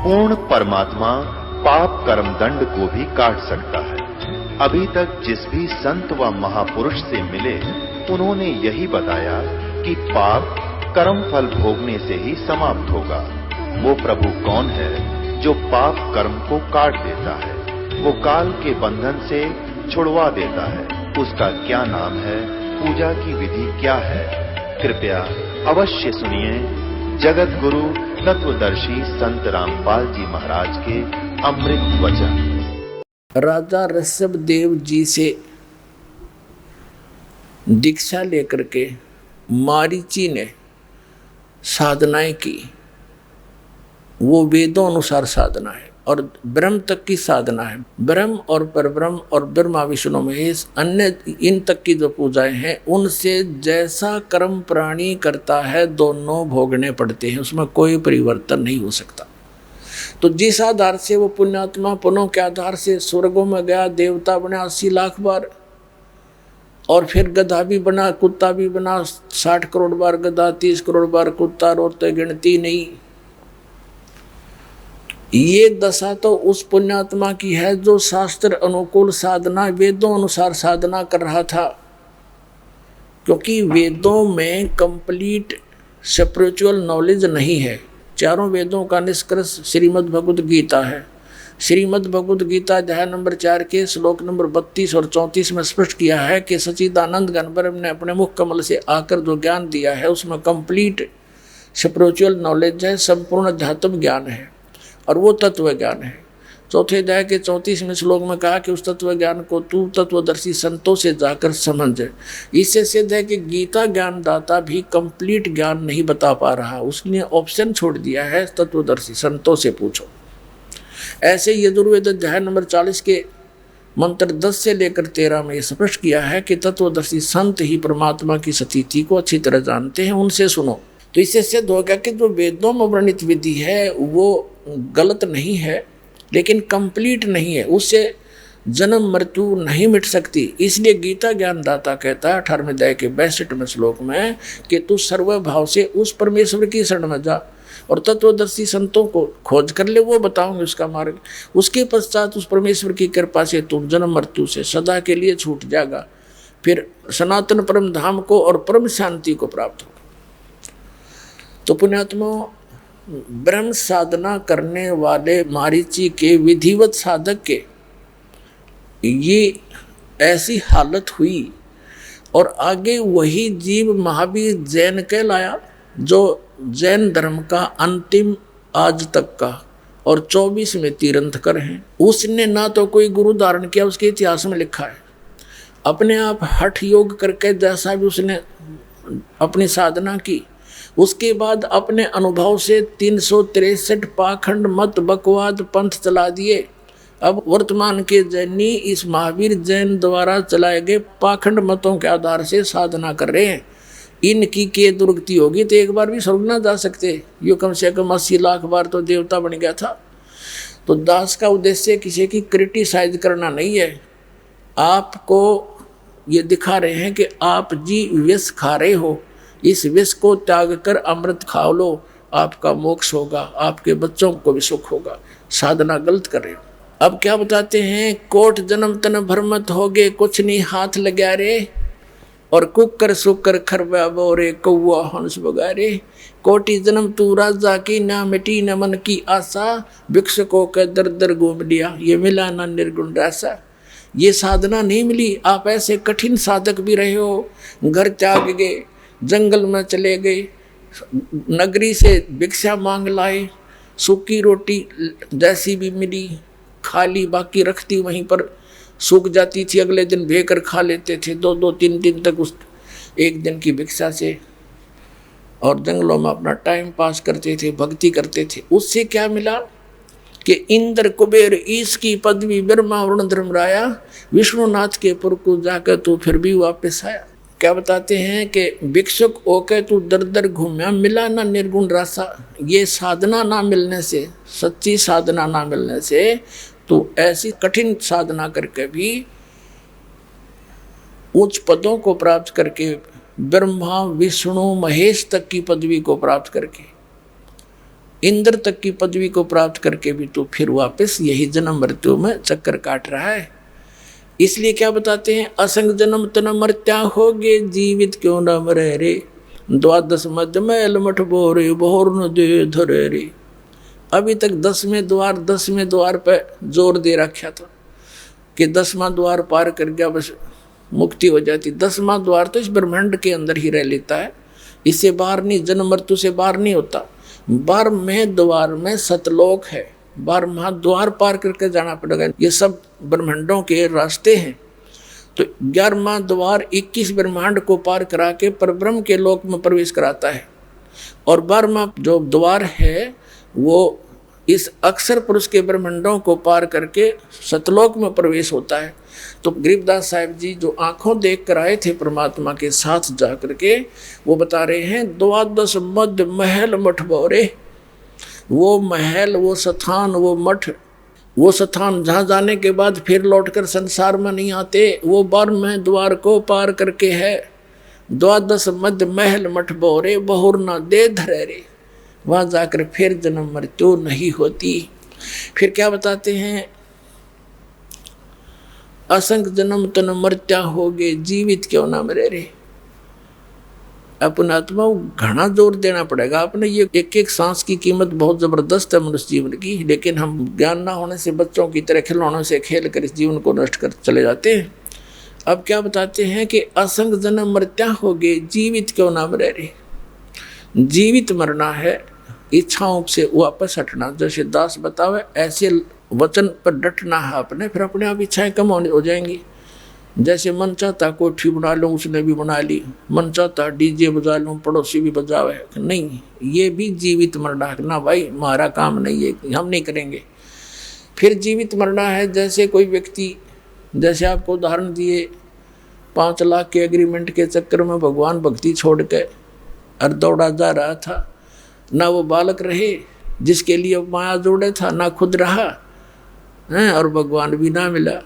पूर्ण परमात्मा पाप कर्म दंड को भी काट सकता है। अभी तक जिस भी संत व महापुरुष से मिले उन्होंने यही बताया कि पाप कर्म फल भोगने से ही समाप्त होगा। वो प्रभु कौन है जो पाप कर्म को काट देता है, वो काल के बंधन से छुड़वा देता है। उसका क्या नाम है, पूजा की विधि क्या है? कृपया अवश्य सुनिए जगत गुरु तत्वदर्शी संत रामपाल जी महाराज के अमृत वचन। राजा ऋषभ देव जी से दीक्षा लेकर के मारीची ने साधनाएं की। वो वेदों अनुसार साधना है और ब्रह्म तक की साधना है। ब्रह्म और परब्रह्म और ब्रह्मा विष्णु महेश अन्य इन तक की जो पूजाएं हैं उनसे जैसा कर्म प्राणी करता है दोनों भोगने पड़ते हैं, उसमें कोई परिवर्तन नहीं हो सकता। तो जिस आधार से वो पुण्यात्मा पुण्यों के आधार से स्वर्गों में गया, देवता बने 80 लाख बार, और फिर गधा भी बना, कुत्ता भी बना, 60 करोड़ बार गधा, 30 करोड़ बार कुत्ता, रोते गिनती नहीं। ये दशा तो उस पुण्यात्मा की है जो शास्त्र अनुकूल साधना, वेदों अनुसार साधना कर रहा था। क्योंकि वेदों में कंप्लीट स्पिरिचुअल नॉलेज नहीं है। चारों वेदों का निष्कर्ष श्रीमद् भगवद गीता है। श्रीमद् भगवद गीता अध्याय नंबर 4 के श्लोक नंबर 32 और 34 में स्पष्ट किया है कि सच्चिदानंद घन ब्रह्म ने अपने मुख कमल से आकर जो ज्ञान दिया है उसमें कंप्लीट स्पिरिचुअल नॉलेज है, संपूर्ण अध्यात्म ज्ञान है और वो तत्व ज्ञान है। चौथे अध्याय के 34वें श्लोक में कहा कि उस तत्व ज्ञान को तू तत्वदर्शी संतों से जाकर समझ। इससे सिद्ध है कि गीता ज्ञानदाता भी कंप्लीट ज्ञान नहीं बता पा रहा, उसने ऑप्शन छोड़ दिया है तत्वदर्शी संतों से पूछो। ऐसे यजुर्वेद अध्याय नंबर 40 के मंत्र 10 से लेकर 13 में स्पष्ट किया है कि तत्वदर्शी संत ही परमात्मा की स्थिति को अच्छी तरह जानते हैं, उनसे सुनो। तो इससे सिद्ध हो गया कि जो वेदों में वर्णित विधि है वो गलत नहीं है लेकिन कंप्लीट नहीं है, उससे जन्म मृत्यु नहीं मिट सकती। इसलिए गीता ज्ञानदाता कहता है 18वें अध्याय के 62वें श्लोक में कि तू सर्वभाव से उस परमेश्वर की शरण में जा और तत्वदर्शी संतों को खोज कर ले, वो बताओगे उसका मार्ग। उसके पश्चात उस परमेश्वर की कृपा से तुम जन्म मृत्यु से सदा के लिए छूट जाएगा, फिर सनातन परम धाम को और परम शांति को प्राप्त होगा। तो पुण्यात्मा, ब्रह्म साधना करने वाले मारीची के विधिवत साधक के ये ऐसी हालत हुई और आगे वही जीव महावीर जैन कहलाया जो जैन धर्म का अंतिम आज तक का और 24वें तीर्थंकर हैं। उसने ना तो कोई गुरु धारण किया, उसके इतिहास में लिखा है। अपने आप हठ योग करके जैसा भी उसने अपनी साधना की, उसके बाद अपने अनुभव से 363 पाखंड मत बकवाद पंथ चला दिए। अब वर्तमान के जैनी इस महावीर जैन द्वारा चलाए गए पाखंड मतों के आधार से साधना कर रहे हैं। इनकी के दुर्गति होगी तो एक बार भी स्वर्ग ना जा सकते। यो कम से कम 80 लाख बार तो देवता बन गया था। तो दास का उद्देश्य किसी की क्रिटिसाइज करना नहीं है, आपको ये दिखा रहे हैं कि आप जी विष खा रहे हो, इस विष को त्याग कर अमृत खा लो, आपका मोक्ष होगा, आपके बच्चों को भी सुख होगा। साधना गलत कर रहे हो। अब क्या बताते हैं, कोट जन्म तन भरमत हो गए, कुछ नहीं हाथ लगा रे, और कुकर सुकर खरबा बोरे कौआ हंस बगारे। कोटि जन्म तू राजा की, ना मिटी न मन की आशा, भिक्षुकों का दर दर घूम लिया, ये मिला ना निर्गुण रासा। ये साधना नहीं मिली। आप ऐसे कठिन साधक भी रहे हो, घर त्याग गए, जंगल में चले गए, नगरी से भिक्षा मांग लाए, सूखी रोटी जैसी भी मिली खा ली, बाकी रखती वहीं पर सूख जाती थी, अगले दिन भेकर खा लेते थे 2-3 दिन तक उस एक दिन की भिक्षा से, और जंगलों में अपना टाइम पास करते थे, भक्ति करते थे। उससे क्या मिला कि इंद्र कुबेर ईश की पदवी, ब्रह्मा वरुण धर्मराया, विष्णुनाथ के पुर को जाकर तू फिर भी वापस आया। क्या बताते हैं कि भिक्षुक होकर तू दर दर घूमया, मिला ना निर्गुण रासा। ये साधना ना मिलने से, सच्ची साधना ना मिलने से तो ऐसी कठिन साधना करके भी उच्च पदों को प्राप्त करके, ब्रह्मा विष्णु महेश तक की पदवी को प्राप्त करके इंद्र तक की पदवी को प्राप्त करके भी तो फिर वापस यही जन्म मृत्यु में चक्कर काट रहा है। इसलिए क्या बताते हैं, असंग जन्म तन मर्त्या होगे, जीवित क्यों न मरे रे, द्वादश मध्य मैल मठ बोरे, बहुर न दे धरे रे। अभी तक 10वें द्वार पे जोर दे रखा था कि 10वां द्वार पार कर गया बस मुक्ति हो जाती। 10वां द्वार तो इस ब्रह्मांड के अंदर ही रह लेता है, इससे बाहर नहीं, जन्म मृत्यु से बाहर नहीं होता। 12वें द्वार में सतलोक है, 12वां द्वार पार करके जाना पड़ेगा। ये सब ब्रह्मांडों के रास्ते हैं। तो 11वां द्वार 21 ब्रह्मांड को पार करा के परब्रह्म के लोक में प्रवेश कराता है, और 12वां जो द्वार है वो इस अक्षर पुरुष के ब्रह्मांडों को पार करके सतलोक में प्रवेश होता है। तो गरीबदास साहिब जी जो आंखों देख कर आए थे परमात्मा के साथ जा करके, वो बता रहे हैं, द्वादश मध्य महल मठ बोरे, वो महल, वो स्थान, वो मठ, वो स्थान जहाँ जाने के बाद फिर लौटकर संसार में नहीं आते, वो 12वें द्वार को पार करके है। द्वादश मध्य महल मठ बोरे, बहुर न दे धरे रे, वहाँ जाकर फिर जन्म मृत्यु नहीं होती। फिर क्या बताते हैं, असंग जन्म तन मर्त्या होगे, जीवित क्यों ना मरे रे। अपने आत्मा घना जोर देना पड़ेगा। आपने ये एक एक सांस की कीमत बहुत जबरदस्त है मनुष्य जीवन की, लेकिन हम ज्ञान ना होने से बच्चों की तरह खिलौनों से खेल कर इस जीवन को नष्ट कर चले जाते हैं। अब क्या बताते हैं कि असंग जन्म मर्त्या होगे, जीवित क्यों ना मरे रे। जीवित मरना है, इच्छाओं से वापस हटना। जैसे दास बतावे ऐसे वचन पर डटना है आपने, फिर अपने आप इच्छाएं कम हो जाएंगी। जैसे मन चाहता कोठी बना लूँ, उसने भी बना ली, मन चाहता डीजे बजा लूँ, पड़ोसी भी बजावे, नहीं, ये भी जीवित मरना है ना भाई, हमारा काम नहीं है, हम नहीं करेंगे। फिर जीवित मरना है, जैसे कोई व्यक्ति, जैसे आपको उदाहरण दिए, 5 लाख के एग्रीमेंट के चक्कर में भगवान भक्ति छोड़ के और दौड़ा जा रहा था, ना वो बालक रहे जिसके लिए माया जोड़े था, ना खुद रहा है, और भगवान भी ना मिला।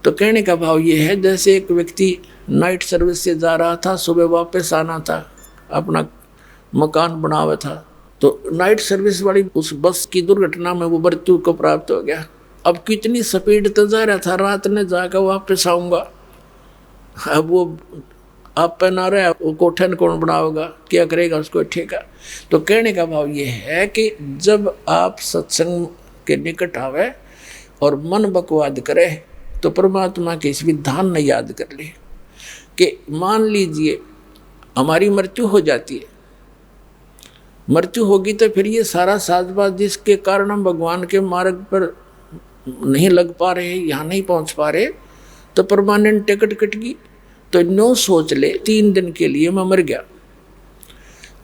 तो कहने का भाव ये है, जैसे एक व्यक्ति नाइट सर्विस से जा रहा था, सुबह वापस आना था, अपना मकान बनावा था, तो नाइट सर्विस वाली उस बस की दुर्घटना में वो मृत्यु को प्राप्त हो गया। अब कितनी स्पीड तो जा रहा था, रात में जाकर वापस आऊँगा, अब वो आप पहना रहे, वो कोठन कौन बनाओगा, क्या करेगा उसको ठेका। तो कहने का भाव ये है कि जब आप सत्संग के निकट आवे और मन बकवाद करे, तो परमात्मा के इस विधान ने याद कर ले कि मान लीजिए हमारी मृत्यु हो जाती है, मृत्यु होगी तो फिर ये सारा साजबाज जिसके कारण हम भगवान के मार्ग पर नहीं लग पा रहे, यहाँ नहीं पहुँच पा रहे, तो परमानेंट टिकट कट गई। तो नो सोच ले 3 दिन के लिए मैं मर गया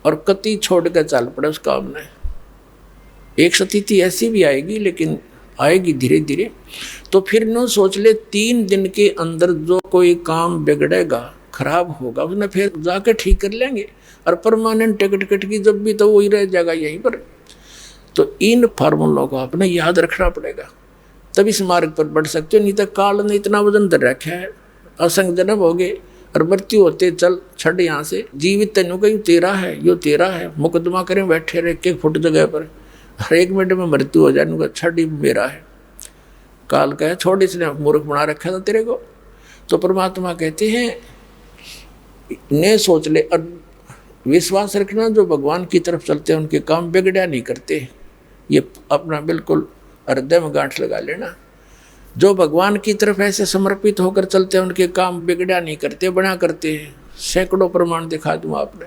और कति छोड़ कर चल पड़ा उस काम में। एक स्थिति ऐसी भी आएगी, लेकिन आएगी धीरे धीरे। तो फिर नो सोच ले 3 दिन के अंदर जो कोई काम बिगड़ेगा, खराब होगा, उसने फिर जाकर ठीक कर लेंगे, और परमानेंट टिकट कट की जब भी तो वही रह जाएगा यहीं पर। तो इन फार्मूलों को आपने याद रखना पड़ेगा, तब इस मार्ग पर बढ़ सकते हो। नहीं तो काल ने इतना वजन धर रखा है, असंग जन्म हो गए और मृत्यु होते चल छड़ यहाँ से। जीवित तेनों का यू तेरा है, यो तेरा है, मुकदमा करें बैठे रहे 1 फुट जगह पर, हर 1 मिनट में मृत्यु हो जाए, छड़ ही मेरा है। काल का है, छोड़, इसने मूर्ख बना रखा था तेरे को। तो परमात्मा कहते हैं ने सोच ले, और विश्वास रखना जो भगवान की तरफ चलते हैं उनके काम बिगड़ा नहीं करते। ये अपना बिल्कुल हृदय में गांठ लगा लेना। जो भगवान की तरफ ऐसे समर्पित होकर चलते हैं उनके काम बिगड़ा नहीं करते, बना करते हैं। सैकड़ों प्रमाण दिखा दूँ आपने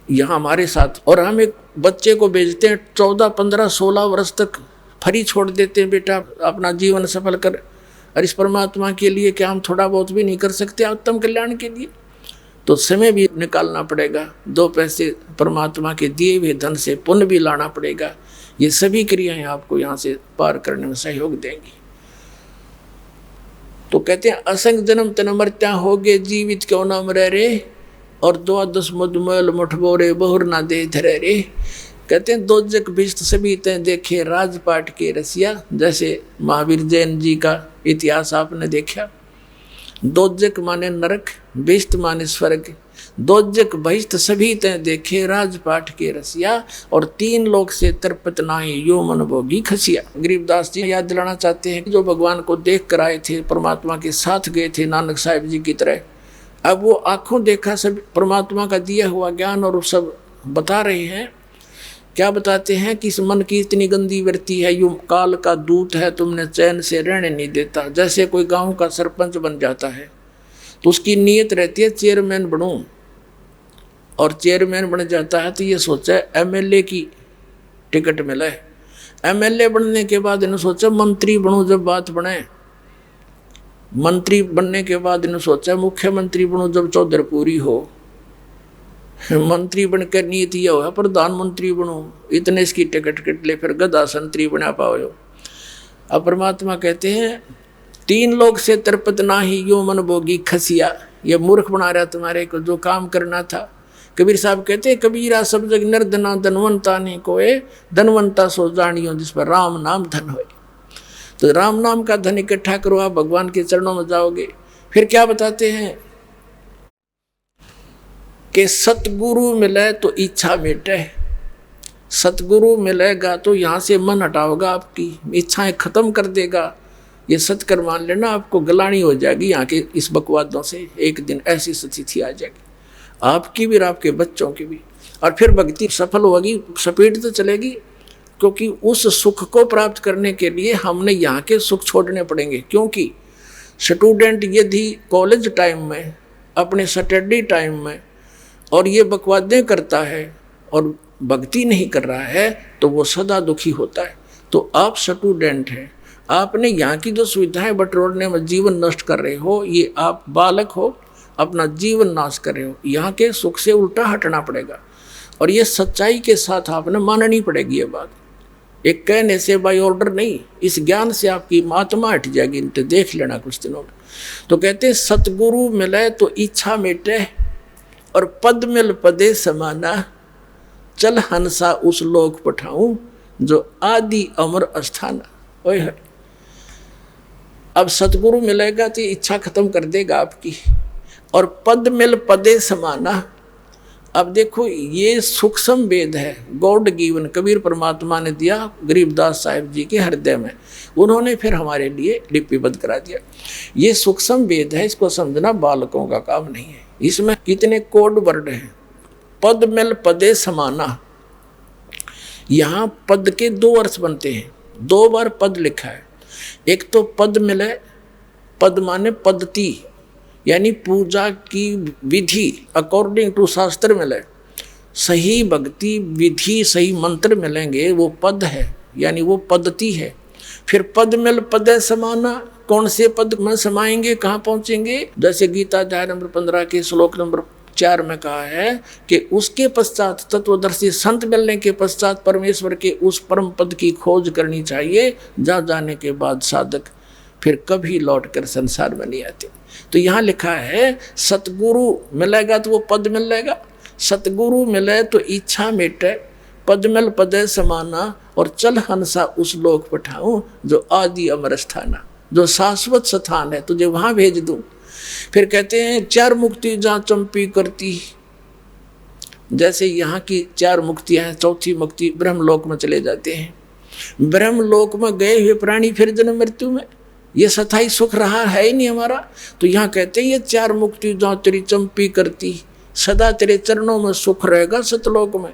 यहाँ हमारे साथ। और हम एक बच्चे को भेजते हैं 14, 15, 16 वर्ष तक फ्री छोड़ देते हैं, बेटा अपना जीवन सफल कर। और इस परमात्मा के लिए क्या हम थोड़ा बहुत भी नहीं कर सकते उत्तम कल्याण के लिए? तो समय भी निकालना पड़ेगा, 2 पैसे परमात्मा के दिए हुए धन से पुण्य भी लाना पड़ेगा। ये सभी क्रियाएं आपको यहाँ से पार करने में सहयोग देंगी। तो कहते हैं असंग जन्म तन मर्त्या होगे, जीवित क्यों ना मरे रे, और 12 मधुमैल मठ बोरे, बहुर ना दे धरे रे। कहते हैं दोजक भिष्ट सभी ते देखे राजपाट के रसिया। जैसे महावीर जैन जी का इतिहास आपने देखा। दोजक माने नरक, भिष्ट माने स्वर्ग। दोजक बहिष्ठ सभी तय देखे राजपाट के रसिया, और 3 लोक से तरपत नाही यो मन भोगी खसिया। गरीबदास जी याद दिलाना चाहते हैं जो भगवान को देख कर आए थे, परमात्मा के साथ गए थे नानक साहिब जी की तरह। अब वो आंखों देखा सब परमात्मा का दिया हुआ ज्ञान और सब बता रहे हैं। क्या बताते हैं कि इस मन की इतनी गंदी वृत्ति है, यूं काल का दूत है, तुमने चैन से रहने नहीं देता। जैसे कोई गांव का सरपंच बन जाता है तो उसकी नीयत रहती है चेयरमैन बनूं, और चेयरमैन बन जाता है तो ये सोचा एमएलए की टिकट मिले। एमएलए बनने के बाद इन्होंने सोचा मंत्री बनूं, जब बात बने। मंत्री बनने के बाद इन्होंने सोचा मुख्यमंत्री बनूं जब चौधर पूरी हो। मंत्री बनकर नीति यह हुआ प्रधानमंत्री बनूं, इतने इसकी टिकट कट ले, फिर गधा संतरी बना पाओ। अब परमात्मा कहते हैं 3 लोग से तरपत नाही यो मन भोगी खसिया। ये मूर्ख बना रहा तुम्हारे को जो काम करना था। कबीर साहब कहते हैं कबीरा सब जग निर्धना धनवंता नहीं कोए, धनवंता सो जानियो जिस पर राम नाम धन होए। तो राम नाम का धन इकट्ठा करो, आप भगवान के चरणों में जाओगे। फिर क्या बताते हैं कि सतगुरु मिले तो इच्छा मिटे। सतगुरु मिलेगा तो यहाँ से मन हटाओगा, आपकी इच्छाएं खत्म कर देगा। ये सत्कर मान लेना, आपको गलानी हो जाएगी यहाँ के इस बकवादों से। एक दिन ऐसी स्थिति आ जाएगी आपकी भी और आपके बच्चों की भी, और फिर भक्ति सफल होगी, स्पीड तो चलेगी। क्योंकि उस सुख को प्राप्त करने के लिए हमने यहाँ के सुख छोड़ने पड़ेंगे। क्योंकि स्टूडेंट यदि कॉलेज टाइम में, अपने स्टडी टाइम में और ये बकवादें करता है और भक्ति नहीं कर रहा है तो वो सदा दुखी होता है। तो आप स्टूडेंट हैं, आपने यहाँ की जो सुविधाएं बटोरने में जीवन नष्ट कर रहे हो, ये आप बालक हो, अपना जीवन नाश कर रहे हो। यहाँ के सुख से उल्टा हटना पड़ेगा, और ये सच्चाई के साथ आपने माननी पड़ेगी ये बात। एक कहने से बाय ऑर्डर नहीं, इस ज्ञान से आपकी महात्मा हट जाएगी। इनते देख लेना कुछ दिनों में। तो कहते सतगुरु मिले तो इच्छा मिटे, और पद मिल पदे समाना, चल हंसा उस लोक पठाऊं जो आदि अमर अस्थाना। ओए है, अब सतगुरु मिलेगा तो इच्छा खत्म कर देगा आपकी, और पद मिल पदे समाना। अब देखो ये सूक्ष्म वेद है, गॉड गिवन, कबीर परमात्मा ने दिया गरीबदास साहिब जी के हृदय में, उन्होंने फिर हमारे लिए लिपिबद्ध करा दिया। ये सूक्ष्म वेद है, इसको समझना बालकों का काम नहीं है। इसमें कितने कोड वर्ड हैं। पद मिल पदे समाना, यहाँ पद के 2 अर्थ बनते हैं, 2 बार पद लिखा है। एक तो पद मिले, पद माने पद्धति, यानी पूजा की विधि अकॉर्डिंग टू शास्त्र मिले। सही भक्ति विधि सही मंत्र मिलेंगे, वो पद है, यानी वो पद्धति है। फिर पद मिल पदे समाना, कौन से पद में समाएंगे, कहाँ पहुँचेंगे। जैसे गीता अध्याय नंबर 15 के श्लोक नंबर 4 में कहा है कि उसके पश्चात तत्वदर्शी संत मिलने के पश्चात परमेश्वर के उस परम पद की खोज करनी चाहिए, जहाँ जाने के बाद साधक फिर कभी लौट कर संसार में नहीं आते। तो यहाँ लिखा है सतगुरु मिलेगा तो वो पद मिलेगा, सतगुरु मिले तो इच्छा मिटे, पद मिल पदे समाना, और चल हंसा उस लोक पठाऊं जो आदि अमर स्थाना, जो शाश्वत स्थान है, तुझे वहां भेज दूं। फिर कहते हैं 4 मुक्ति जहाँ चंपी करती, जैसे यहाँ की 4 मुक्तियां हैं, 4थी मुक्ति ब्रह्मलोक में चले जाते हैं। ब्रह्मलोक में गए हुए प्राणी फिर जन्म मृत्यु में, ये सथाई सुख रहा है ही नहीं हमारा। तो यहाँ कहते हैं ये 4 मुक्ति जहाँ तेरी चंपी करती, सदा तेरे चरणों में सुख रहेगा सतलोक में।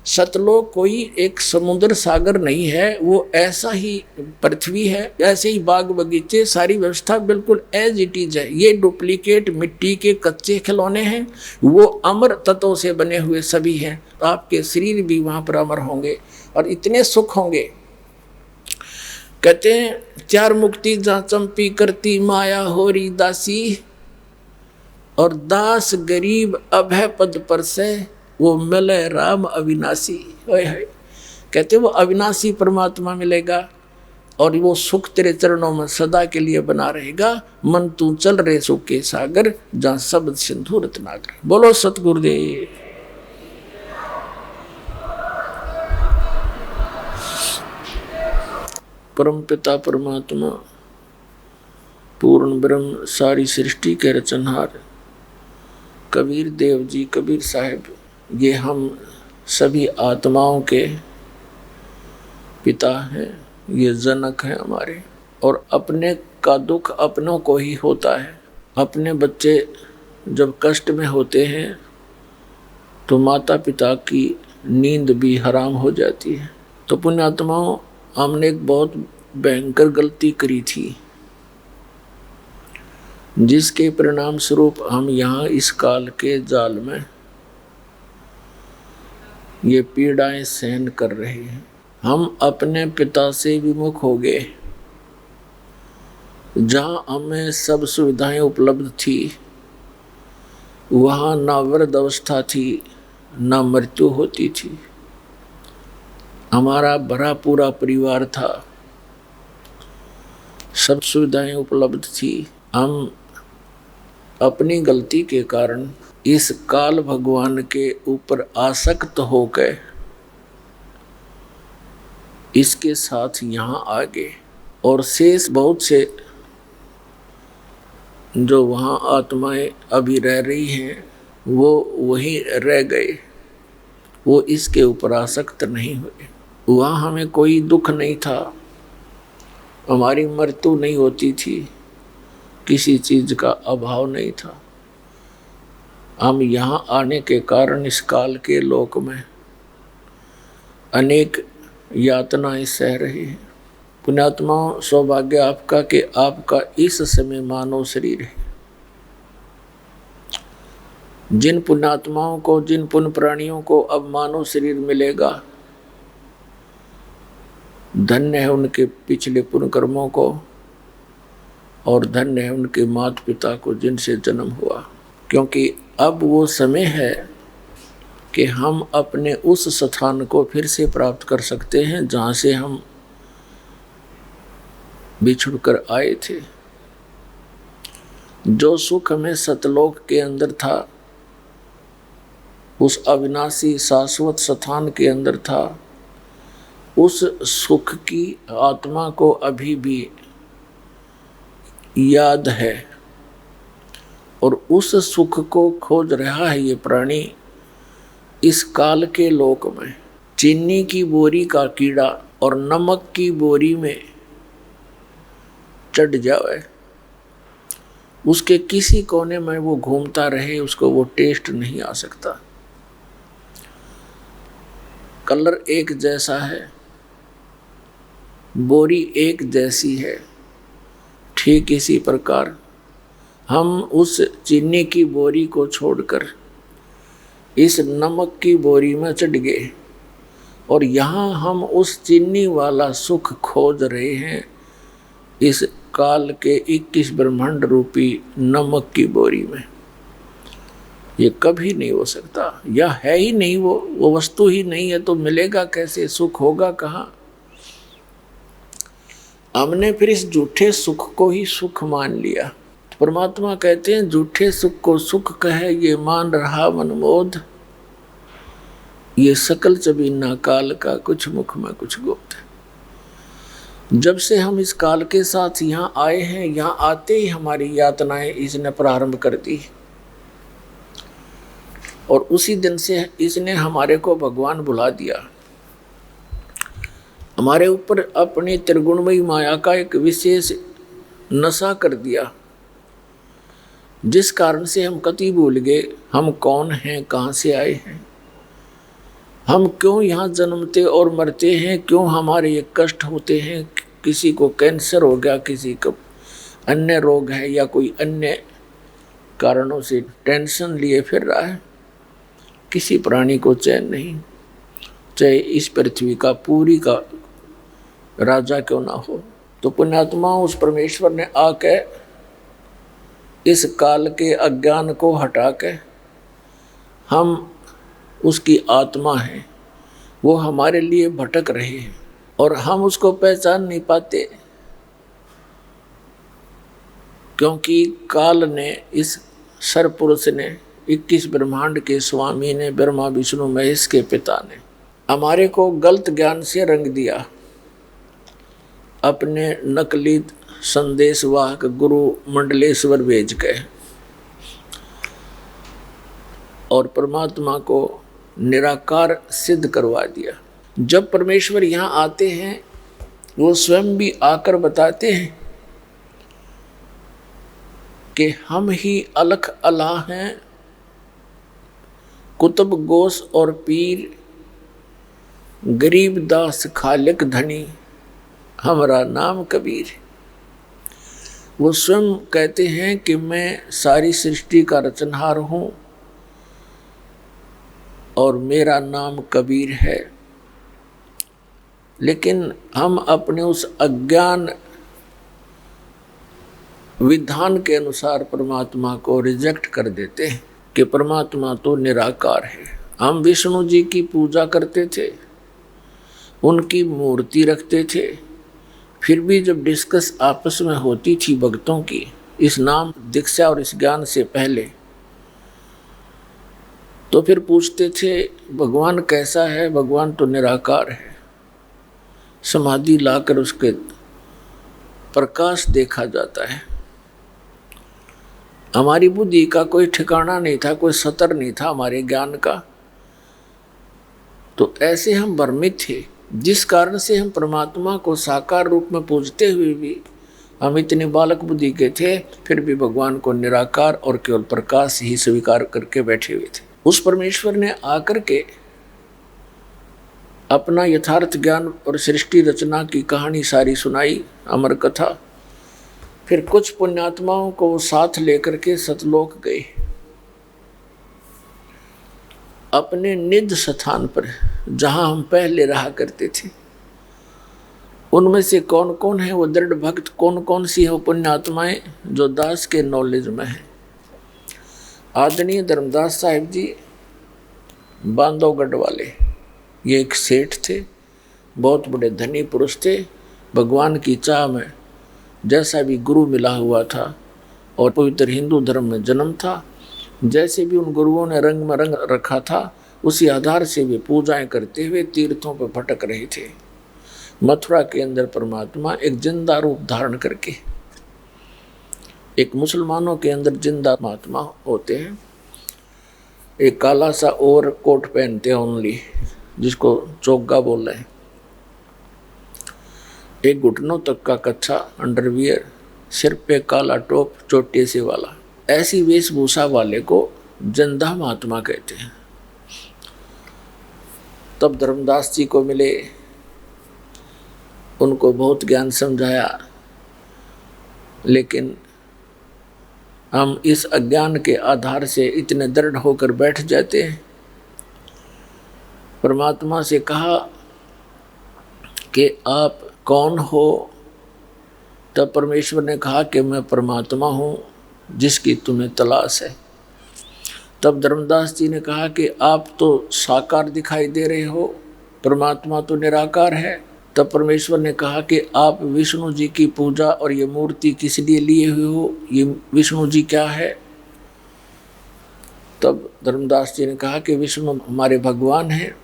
सतलोक कोई एक समुद्र सागर नहीं है, वो ऐसा ही पृथ्वी है, ऐसे ही बाग बगीचे, सारी व्यवस्था बिल्कुल एज इट इज है। ये डुप्लीकेट मिट्टी के कच्चे खिलौने हैं, वो अमर तत्वों से बने हुए सभी हैं। तो आपके शरीर भी वहाँ पर अमर होंगे और इतने सुख होंगे। कहते हैं 4 मुक्ति जहाँ चंपी करती, माया होरी दासी, और दास गरीब अभय पद पर से, वो मिले राम अविनाशी। कहते वो अविनाशी परमात्मा मिलेगा, और वो सुख तेरे चरणों में सदा के लिए बना रहेगा। मन तू चल रे सुख के सागर, जहाँ शब्द सिंधु रत्नाकर। बोलो सतगुरुदेव। परम पिता परमात्मा पूर्ण ब्रह्म सारी सृष्टि के रचनहार, कबीर देव जी, कबीर साहब, ये हम सभी आत्माओं के पिता हैं, ये जनक हैं हमारे। और अपने का दुख अपनों को ही होता है। अपने बच्चे जब कष्ट में होते हैं तो माता पिता की नींद भी हराम हो जाती है। तो पुण्यात्माओं, हमने एक बहुत भयंकर गलती करी थी, जिसके परिणाम स्वरूप हम यहाँ इस काल के जाल में ये पीड़ाएं सहन कर रहे हैं। हम अपने पिता से विमुख हो गए। जहाँ हमें सब सुविधाएं उपलब्ध थी, वहाँ ना वृद्ध अवस्था थी, ना मृत्यु होती थी। हमारा भरा पूरा परिवार था, सब सुविधाएं उपलब्ध थी। हम अपनी गलती के कारण इस काल भगवान के ऊपर आसक्त हो गए, इसके साथ यहाँ आ गए। और शेष बहुत से जो वहाँ आत्माएं अभी रह रही हैं, वो वहीं रह गए, वो इसके ऊपर आसक्त नहीं हुए। वहाँ हमें कोई दुख नहीं था, हमारी मृत्यु नहीं होती थी, किसी चीज का अभाव नहीं था। हम यहाँ आने के कारण इस काल के लोक में अनेक यातनाएं सह रहे हैं। पुण्यात्माओं, सौभाग्य आपका कि आपका इस समय मानव शरीर है। जिन पुण्यात्माओं को, जिन पुण्य प्राणियों को अब मानव शरीर मिलेगा, धन्य है उनके पिछले पुण्य कर्मों को, और धन्य है उनके माता पिता को जिनसे जन्म हुआ। क्योंकि अब वो समय है कि हम अपने उस स्थान को फिर से प्राप्त कर सकते हैं जहाँ से हम बिछुड़ कर आए थे। जो सुख हमें सतलोक के अंदर था, उस अविनाशी शाश्वत स्थान के अंदर था, उस सुख की आत्मा को अभी भी याद है, और उस सुख को खोज रहा है ये प्राणी इस काल के लोक में। चीनी की बोरी का कीड़ा और नमक की बोरी में चढ़ जाए, उसके किसी कोने में वो घूमता रहे, उसको वो टेस्ट नहीं आ सकता। कलर एक जैसा है, बोरी एक जैसी है, ठीक इसी प्रकार हम उस चीनी की बोरी को छोड़कर इस नमक की बोरी में चढ़ गए, और यहाँ हम उस चीनी वाला सुख खोज रहे हैं इस काल के 21 ब्रह्मांड रूपी नमक की बोरी में। ये कभी नहीं हो सकता, या है ही नहीं, वो वस्तु ही नहीं है, तो मिलेगा कैसे, सुख होगा कहाँ। हमने फिर इस झूठे सुख को ही सुख मान लिया। परमात्मा कहते हैं, झूठे सुख को सुख कहे ये मान रहा मनमोद, ये सकल चबीना काल का कुछ मुख में कुछ गुप्त। जब से हम इस काल के साथ यहाँ आए हैं, यहाँ आते ही हमारी यातनाएं इसने प्रारंभ कर दी, और उसी दिन से इसने हमारे को भगवान बुला दिया। हमारे ऊपर अपनी त्रिगुणमयी माया का एक विशेष नशा कर दिया, जिस कारण से हम कति भूल गए हम कौन हैं, कहाँ से आए हैं, हम क्यों यहाँ जन्मते और मरते हैं, क्यों हमारे ये कष्ट होते हैं। किसी को कैंसर हो गया, किसी को अन्य रोग है, या कोई अन्य कारणों से टेंशन लिए फिर रहा है। किसी प्राणी को चैन नहीं, चाहे इस पृथ्वी का पूरी का राजा क्यों ना हो। तो पुण्यात्मा, उस परमेश्वर ने आके इस काल के अज्ञान को हटा के, हम उसकी आत्मा हैं, वो हमारे लिए भटक रहे हैं और हम उसको पहचान नहीं पाते, क्योंकि काल ने, इस सरपुरुष ने, 21 ब्रह्मांड के स्वामी ने, ब्रह्मा विष्णु महेश के पिता ने हमारे को गलत ज्ञान से रंग दिया। अपने नकली संदेशवाहक गुरु मंडलेश्वर भेज गए। और परमात्मा को निराकार सिद्ध करवा दिया। जब परमेश्वर यहाँ आते हैं वो स्वयं भी आकर बताते हैं कि हम ही अलख अलाह हैं, कुतुब गोस और पीर, गरीब दास खालिक धनी, हमारा नाम कबीर। वो स्वयं कहते हैं कि मैं सारी सृष्टि का रचनहार हूँ और मेरा नाम कबीर है। लेकिन हम अपने उस अज्ञान विधान के अनुसार परमात्मा को रिजेक्ट कर देते हैं कि परमात्मा तो निराकार है। हम विष्णु जी की पूजा करते थे, उनकी मूर्ति रखते थे, फिर भी जब डिस्कस आपस में होती थी भक्तों की इस नाम दीक्षा और इस ज्ञान से पहले, तो फिर पूछते थे भगवान कैसा है? भगवान तो निराकार है। समाधि लाकर उसके प्रकाश देखा जाता है। हमारी बुद्धि का कोई ठिकाना नहीं था, कोई सतर नहीं था हमारे ज्ञान का। तो ऐसे हम भ्रमित थे, जिस कारण से हम परमात्मा को साकार रूप में पूजते हुए भी हम इतने बालक बुद्धि के थे, फिर भी भगवान को निराकार और केवल प्रकाश ही स्वीकार करके बैठे हुए थे। उस परमेश्वर ने आकर के अपना यथार्थ ज्ञान और सृष्टि रचना की कहानी सारी सुनाई, अमर कथा। फिर कुछ पुण्यात्माओं को साथ लेकर के सतलोक गए, अपने निज स्थान पर जहां हम पहले रहा करते थे। उनमें से कौन कौन है वो दृढ़ भक्त, कौन कौन सी है वो पुण्यात्माएं जो दास के नॉलेज में है। आदरणीय धर्मदास साहिब जी बांधवगढ़ वाले, ये एक सेठ थे, बहुत बड़े धनी पुरुष थे। भगवान की चाह में जैसा भी गुरु मिला हुआ था और पवित्र हिंदू धर्म में जन्म था, जैसे भी उन गुरुओं ने रंग में रंग रखा था, उसी आधार से वे पूजाएं करते हुए तीर्थों पर भटक रहे थे। मथुरा के अंदर परमात्मा एक जिंदा रूप धारण करके, एक मुसलमानों के अंदर जिंदा महात्मा होते हैं, एक काला सा ओवर कोट पहनते हैं ओनली, जिसको चोगा बोल रहे हैं, एक घुटनों तक का कच्चा अंडरवियर, सिर पे काला टोप चोटे से वाला, ऐसी वेशभूषा वाले को जिंदा महात्मा कहते हैं। तब धर्मदास जी को मिले, उनको बहुत ज्ञान समझाया, लेकिन हम इस अज्ञान के आधार से इतने दृढ़ होकर बैठ जाते हैं। परमात्मा से कहा कि आप कौन हो? तब परमेश्वर ने कहा कि मैं परमात्मा हूँ जिसकी तुम्हें तलाश है। तब धर्मदास जी ने कहा कि आप तो साकार दिखाई दे रहे हो, परमात्मा तो निराकार है। तब परमेश्वर ने कहा कि आप विष्णु जी की पूजा और ये मूर्ति किस लिए लिए हुए हो? ये विष्णु जी क्या है? तब धर्मदास जी ने कहा कि विष्णु हमारे भगवान हैं।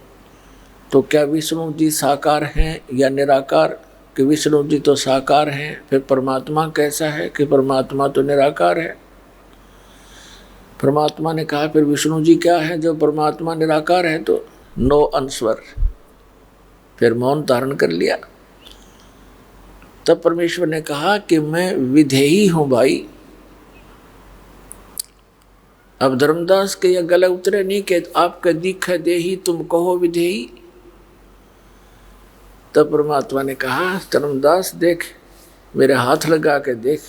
तो क्या विष्णु जी साकार हैं या निराकार? कि विष्णु जी तो साकार हैं, फिर परमात्मा कैसा है? कि परमात्मा तो निराकार है। परमात्मा ने कहा फिर विष्णु जी क्या है जब परमात्मा निराकार है? तो नो आंसर, फिर मौन धारण कर लिया। तब परमेश्वर ने कहा कि मैं विधेयी हूं भाई। अब धर्मदास के यह गले उतरे नहीं कि आपका दीख दे ही तुम कहो विधेयी। तब परमात्मा ने कहा धर्मदास देख, मेरे हाथ लगा के देख,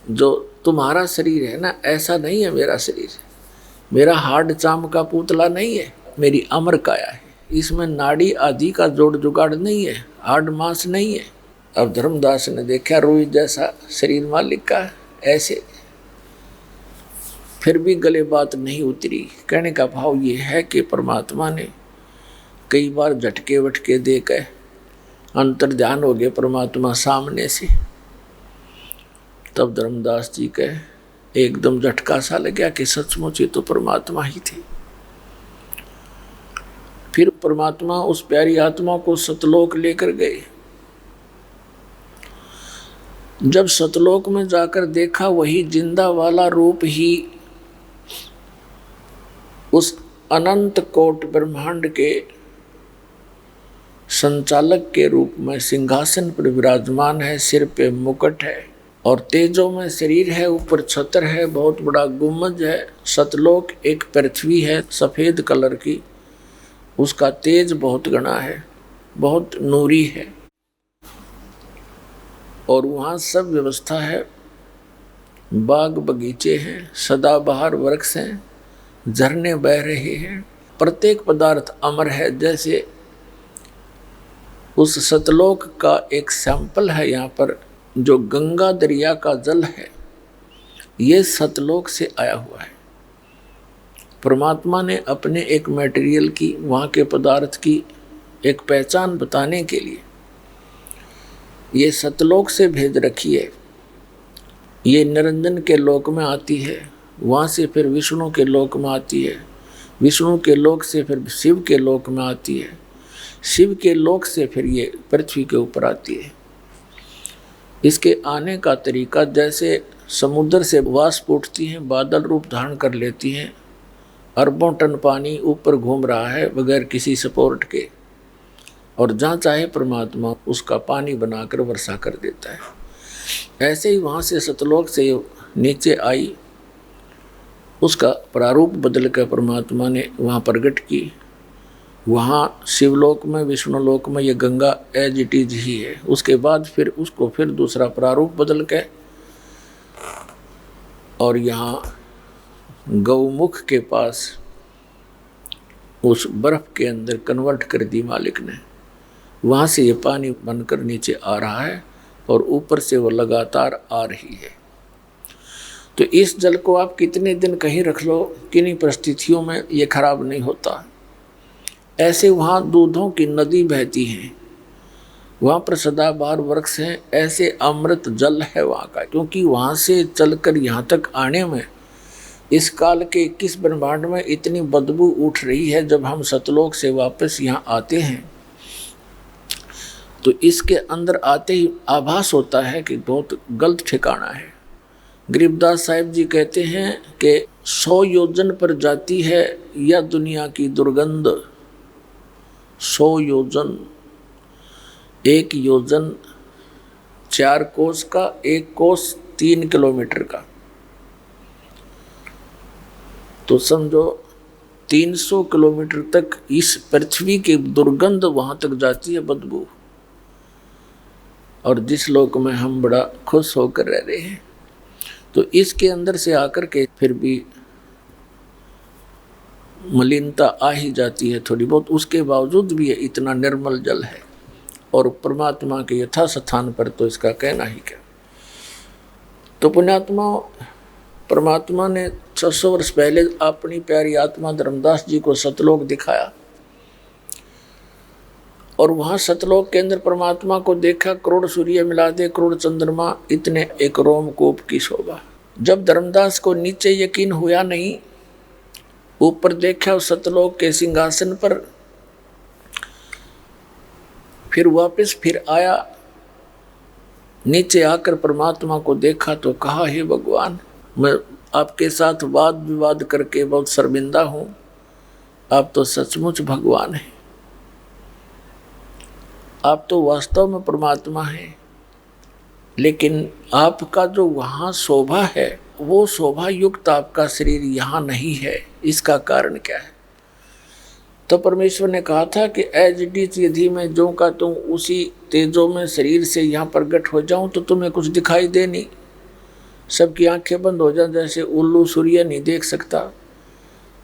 जो तुम्हारा शरीर है ना, ऐसा नहीं है मेरा शरीर। मेरा हार्ड चाम का पुतला नहीं है, मेरी अमर काया है। इसमें नाड़ी आदि का जोड़ जुगाड़ नहीं है, हार्ड मांस नहीं है। अब धर्मदास ने देखा रुई जैसा शरीर मालिक का, ऐसे फिर भी गले बात नहीं उतरी। कहने का भाव ये है कि परमात्मा ने कई बार झटके वटके देकर अंतर ध्यान हो गए परमात्मा सामने से। तब धर्मदास जी के एकदम झटका सा लग गया कि सचमुच ये तो परमात्मा ही थे। फिर परमात्मा उस प्यारी आत्मा को सतलोक लेकर गए। जब सतलोक में जाकर देखा वही जिंदा वाला रूप ही उस अनंत कोट ब्रह्मांड के संचालक के रूप में सिंहासन पर विराजमान है, सिर पे मुकुट है और तेजों में शरीर है, ऊपर छत्र है, बहुत बड़ा गुम्बद है। सतलोक एक पृथ्वी है सफेद कलर की, उसका तेज बहुत घना है, बहुत नूरी है और वहाँ सब व्यवस्था है। बाग बगीचे हैं, सदाबहार वृक्ष हैं, झरने बह रहे हैं, प्रत्येक पदार्थ अमर है। जैसे उस सतलोक का एक सैंपल है यहाँ पर, जो गंगा दरिया का जल है, ये सतलोक से आया हुआ है। परमात्मा ने अपने एक मटेरियल की, वहाँ के पदार्थ की एक पहचान बताने के लिए ये सतलोक से भेज रखी है। ये निरंजन के लोक में आती है, वहाँ से फिर विष्णु के लोक में आती है, विष्णु के लोक से फिर शिव के लोक में आती है, शिव के लोक से फिर ये पृथ्वी के ऊपर आती है। इसके आने का तरीका जैसे समुद्र से वाष्प उठती हैं, बादल रूप धारण कर लेती हैं, अरबों टन पानी ऊपर घूम रहा है बगैर किसी सपोर्ट के, और जहाँ चाहे परमात्मा उसका पानी बनाकर वर्षा कर देता है। ऐसे ही वहाँ से सतलोक से नीचे आई, उसका प्रारूप बदल कर परमात्मा ने वहाँ प्रकट की। वहाँ शिवलोक में, विष्णुलोक में ये गंगा एज इट इज ही है। उसके बाद फिर उसको फिर दूसरा प्रारूप बदल के और यहाँ गौमुख के पास उस बर्फ के अंदर कन्वर्ट कर दी मालिक ने। वहाँ से ये पानी बनकर नीचे आ रहा है और ऊपर से वो लगातार आ रही है। तो इस जल को आप कितने दिन कहीं रख लो, किन्हीं परिस्थितियों में ये खराब नहीं होता। ऐसे वहाँ दूधों की नदी बहती है, वहाँ पर सदाबहार वृक्ष हैं, ऐसे अमृत जल है वहाँ का। क्योंकि वहाँ से चलकर यहाँ तक आने में इस काल के 21 ब्रह्मांड में इतनी बदबू उठ रही है। जब हम सतलोक से वापस यहाँ आते हैं तो इसके अंदर आते ही आभास होता है कि बहुत गलत ठिकाना है। गरीबदास साहिब जी कहते हैं कि 100 योजन पर जाती है यह दुनिया की दुर्गंध। 100 योजन, 1 योजन 4 कोस का, 1 कोस 3 किलोमीटर का, तो समझो 300 किलोमीटर तक इस पृथ्वी की दुर्गंध वहाँ तक जाती है, बदबू। और जिस लोक में हम बड़ा खुश होकर रह रहे हैं, तो इसके अंदर से आकर के फिर भी मलिनता आ ही जाती है थोड़ी बहुत। उसके बावजूद भी ये इतना निर्मल जल है और परमात्मा के यथा स्थान पर तो इसका कहना ही क्या। तो पुण्यात्मा, परमात्मा ने 600 वर्ष पहले अपनी प्यारी आत्मा धर्मदास जी को सतलोक दिखाया और वहाँ सतलोक के अंदर परमात्मा को देखा। करोड़ सूर्य मिला दे, करोड़ चंद्रमा, इतने एक रोमकूप की शोभा। जब धर्मदास को नीचे यकीन हुआ नहीं, ऊपर देखा उस सतलोक के सिंहासन पर, फिर वापस फिर आया, नीचे आकर परमात्मा को देखा तो कहा, हे भगवान, मैं आपके साथ वाद विवाद करके बहुत शर्मिंदा हूँ, आप तो सचमुच भगवान हैं, आप तो वास्तव में परमात्मा हैं। लेकिन आपका जो वहाँ शोभा है, वो शोभा युक्त आपका शरीर यहाँ नहीं है, इसका कारण क्या है? तो परमेश्वर ने कहा था कि एज इट इज यदि मैं जो का तुम उसी तेजों में शरीर से यहाँ प्रकट हो जाऊँ तो तुम्हें कुछ दिखाई दे नहीं, सबकी आंखें बंद हो जाए, जैसे उल्लू सूर्य नहीं देख सकता,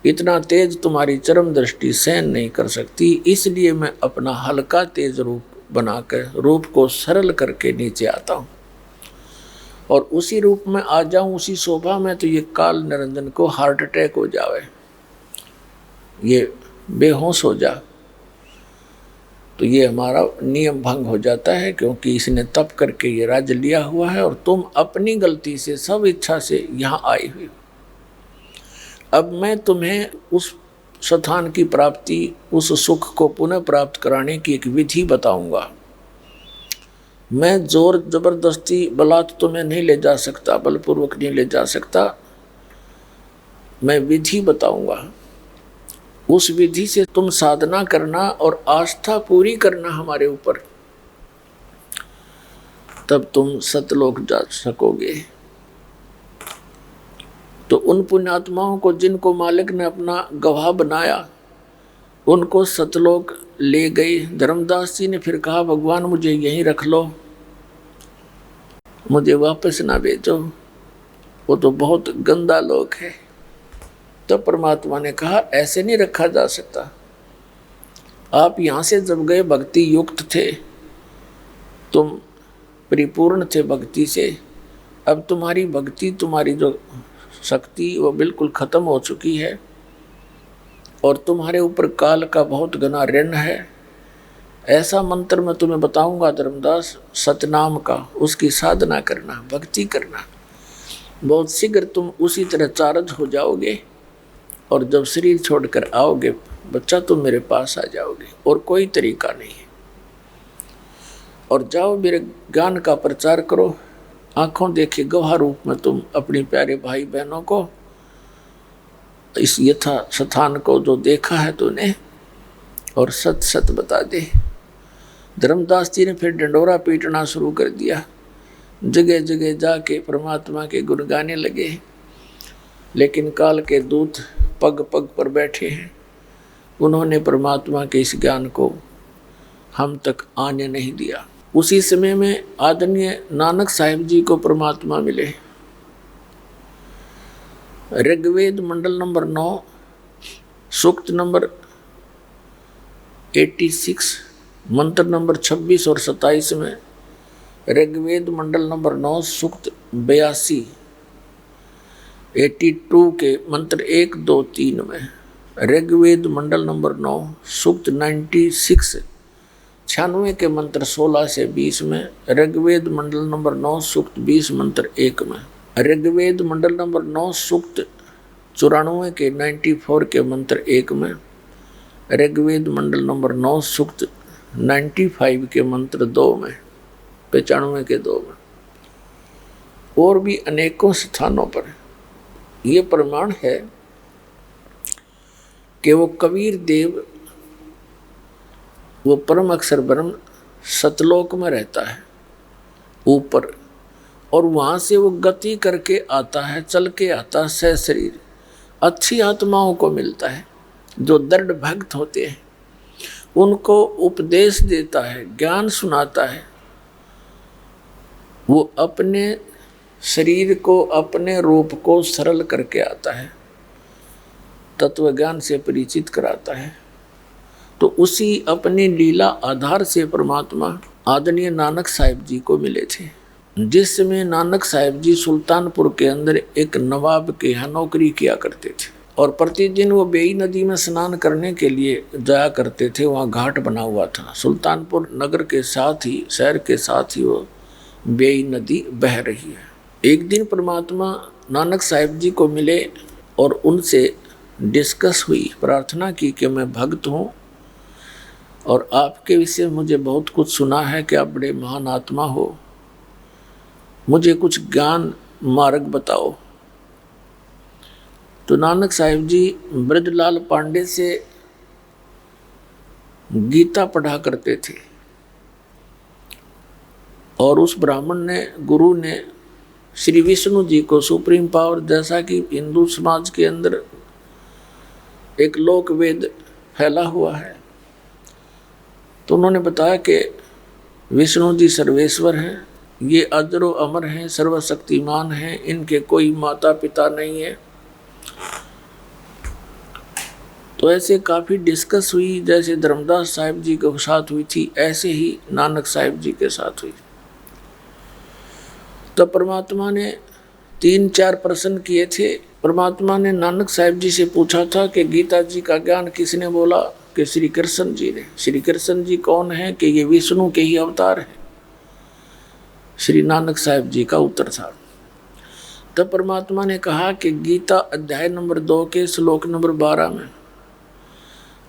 इतना तेज तुम्हारी चरम दृष्टि सहन नहीं कर सकती। इसलिए मैं अपना हल्का तेज रूप बनाकर, रूप को सरल करके नीचे आता हूँ और उसी रूप में आ जाऊँ, उसी शोभा में, तो ये काल निरंजन को हार्ट अटैक हो जाए, ये बेहोश हो जा, तो ये हमारा नियम भंग हो जाता है। क्योंकि इसने तप करके ये राज्य लिया हुआ है और तुम अपनी गलती से, सब इच्छा से यहाँ आई हुई। अब मैं तुम्हें उस स्थान की प्राप्ति, उस सुख को पुनः प्राप्त कराने की एक विधि बताऊंगा। मैं जोर जबरदस्ती बलात् तुम्हें नहीं ले जा सकता, बलपूर्वक नहीं ले जा सकता, मैं विधि बताऊंगा। उस विधि से तुम साधना करना और आस्था पूरी करना हमारे ऊपर, तब तुम सतलोक जा सकोगे। तो उन पुण्यात्माओं को जिनको मालिक ने अपना गवाह बनाया, उनको सतलोक ले गई। धर्मदास जी ने फिर कहा, भगवान मुझे यहीं रख लो, मुझे वापस ना भेजो, वो तो बहुत गंदा लोक है। तो परमात्मा ने कहा, ऐसे नहीं रखा जा सकता। आप यहाँ से जब गए भक्ति युक्त थे, तुम परिपूर्ण थे भक्ति से। अब तुम्हारी भक्ति, तुम्हारी जो शक्ति वो बिल्कुल खत्म हो चुकी है और तुम्हारे ऊपर काल का बहुत घना ऋण है। ऐसा मंत्र मैं तुम्हें बताऊंगा धर्मदास, सतनाम का, उसकी साधना करना, भक्ति करना। बहुत शीघ्र तुम उसी तरह चार्ज हो जाओगे और जब शरीर छोड़कर आओगे बच्चा, तुम मेरे पास आ जाओगे और कोई तरीका नहीं है। और जाओ मेरे ज्ञान का प्रचार करो, आंखों देखे गवाह रूप में तुम अपने प्यारे भाई बहनों को, इस यथा स्थान को जो देखा है तूने, और सत सत बता दे। धर्मदास जी ने फिर डंडोरा पीटना शुरू कर दिया, जगह जगह जाके परमात्मा के गुण गाने लगे। लेकिन काल के दूत पग पग पर बैठे हैं, उन्होंने परमात्मा के इस ज्ञान को हम तक आने नहीं दिया। उसी समय में आदरणीय नानक साहिब जी को परमात्मा मिले। ऋग्वेद मंडल नंबर 9 सूक्त नंबर 86 मंत्र नंबर 26 और 27 में, ऋग्वेद मंडल नंबर 9 सूक्त 82 82 के मंत्र 1 2 3 में, ऋग्वेद मंडल नंबर 9 सूक्त 96 96 के मंत्र 16 से 20 में, ऋग्वेद मंडल नंबर 9 सूक्त 20 मंत्र 1 में, ऋग्वेद मंडल नंबर 9 सूक्त 94 के 94 के मंत्र 1 में, ऋग्वेद मंडल नंबर 9 सूक्त 95 के मंत्र 2 में, 95 के 2 में, और भी अनेकों स्थानों पर ये प्रमाण है कि वो कबीर देव, वो परम अक्षर ब्रह्म सतलोक में रहता है ऊपर, और वहाँ से वो गति करके आता है, चल के आता है सह शरीर। अच्छी आत्माओं को मिलता है जो दृढ़ भक्त होते हैं, उनको उपदेश देता है, ज्ञान सुनाता है। वो अपने शरीर को, अपने रूप को सरल करके आता है, तत्व ज्ञान से परिचित कराता है। तो उसी अपनी लीला आधार से परमात्मा आदरणीय नानक साहिब जी को मिले थे। जिस समय नानक साहिब जी सुल्तानपुर के अंदर एक नवाब के यहाँ नौकरी किया करते थे, और प्रतिदिन वो बेई नदी में स्नान करने के लिए जाया करते थे। वहाँ घाट बना हुआ था, सुल्तानपुर नगर के साथ ही, शहर के साथ ही वो बेई नदी बह रही है। एक दिन परमात्मा नानक साहिब जी को मिले और उनसे डिस्कस हुई, प्रार्थना की कि मैं भक्त हूँ और आपके विषय मुझे बहुत कुछ सुना है कि आप बड़े महान आत्मा हो, मुझे कुछ ज्ञान मार्ग बताओ। तो नानक साहिब जी ब्रजलाल पांडे से गीता पढ़ा करते थे, और उस ब्राह्मण ने, गुरु ने श्री विष्णु जी को सुप्रीम पावर, जैसा कि हिंदू समाज के अंदर एक लोक वेद फैला हुआ है, तो उन्होंने बताया कि विष्णु जी सर्वेश्वर हैं, ये अजरो अमर हैं, सर्वशक्तिमान हैं, इनके कोई माता पिता नहीं है। तो ऐसे काफ़ी डिस्कस हुई, जैसे धर्मदास साहिब जी के साथ हुई थी, ऐसे ही नानक साहिब जी के साथ हुई। तो परमात्मा ने 3-4 प्रश्न किए थे। परमात्मा ने नानक साहिब जी से पूछा था कि गीता जी का ज्ञान किसने बोला? कि श्री कृष्ण जी ने। श्री कृष्ण जी कौन है? कि ये विष्णु के ही अवतार हैं। श्री नानक साहिब जी का उत्तर था। तब परमात्मा ने कहा कि गीता अध्याय नंबर 2 के श्लोक नंबर 12 में,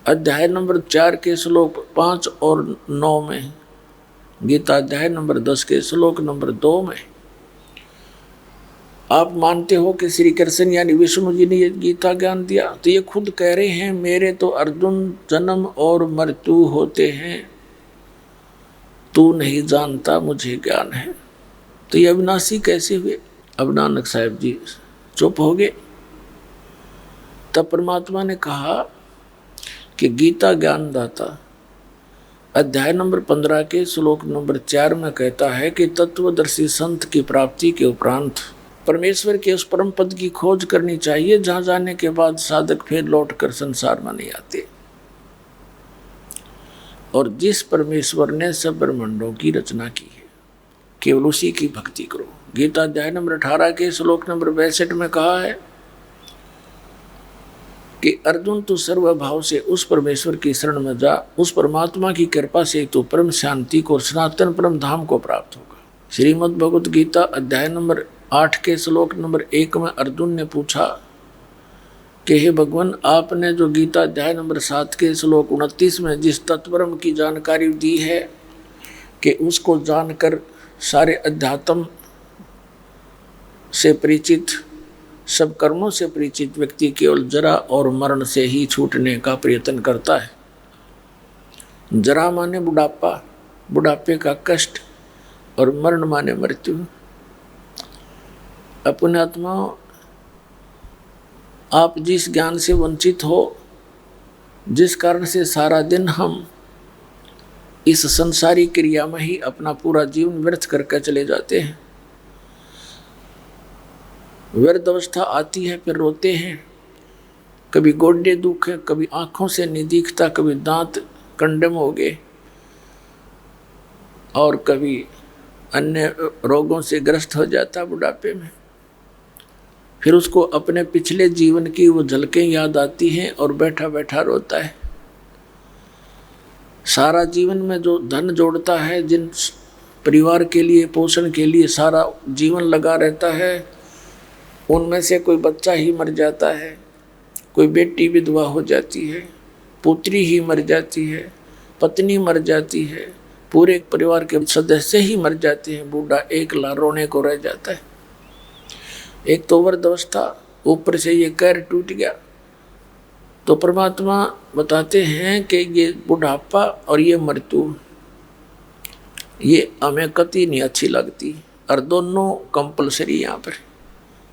अध्याय नंबर 4 के श्लोक 5 और 9 में, गीता अध्याय नंबर 10 के श्लोक नंबर 2 में आप मानते हो कि श्री कृष्ण यानी विष्णु जी ने ये गीता ज्ञान दिया, तो ये खुद कह रहे हैं मेरे तो अर्जुन जन्म और मृत्यु होते हैं, तू नहीं जानता मुझे ज्ञान है। तो ये अविनाशी कैसे हुए? अब नानक साहब जी चुप हो गए। तब परमात्मा ने कहा कि गीता ज्ञानदाता अध्याय नंबर 15 के श्लोक नंबर 4 में कहता है कि तत्वदर्शी संत की प्राप्ति के उपरांत परमेश्वर के उस परम पद की खोज करनी चाहिए जहां जाने के बाद साधक फिर लौटकर संसार में नहीं आते, और जिस परमेश्वर ने सब ब्रह्मांडों की रचना की है केवल उसी की भक्ति करो। गीता अध्याय नंबर 18 के श्लोक नंबर 62 में कहा है कि अर्जुन तू सर्वभाव से उस परमेश्वर की शरण में जा, उस परमात्मा की कृपा से तू परम शांति को, सनातन परम धाम को प्राप्त होगा। श्रीमद् भगवत गीता अध्याय नंबर 8 के श्लोक नंबर 1 में अर्जुन ने पूछा कि हे भगवान, आपने जो गीता अध्याय नंबर 7 के श्लोक 29 में जिस तत्वब्रह्म की जानकारी दी है कि उसको जानकर सारे अध्यात्म से परिचित, सब कर्मों से परिचित व्यक्ति केवल जरा और मरण से ही छूटने का प्रयत्न करता है। जरा माने बुढ़ापा, बुढ़ापे का कष्ट, और मरण माने मृत्यु। अपने आत्मा आप जिस ज्ञान से वंचित हो, जिस कारण से सारा दिन हम इस संसारी क्रिया में ही अपना पूरा जीवन व्यर्थ करके चले जाते हैं। व्यर्थ अवस्था आती है, फिर रोते हैं, कभी गोड्डे दुख है, कभी आंखों से नहीं दिखता, कभी दांत कंडम हो गए, और कभी अन्य रोगों से ग्रस्त हो जाता बुढ़ापे में। फिर उसको अपने पिछले जीवन की वो झलकें याद आती हैं और बैठा बैठा रोता है। सारा जीवन में जो धन जोड़ता है, जिन परिवार के लिए पोषण के लिए सारा जीवन लगा रहता है, उनमें से कोई बच्चा ही मर जाता है, कोई बेटी विधवा हो जाती है, पुत्री ही मर जाती है, पत्नी मर जाती है, पूरे परिवार के सदस्य ही मर जाते हैं, बूढ़ा एकला रोने को रह जाता है। एक तो वृद्धावस्था, ऊपर से ये कैर टूट गया। तो परमात्मा बताते हैं कि ये बुढ़ापा और ये मृत्यु ये हमें कति नहीं अच्छी लगती, और दोनों कंपलसरी यहाँ पर।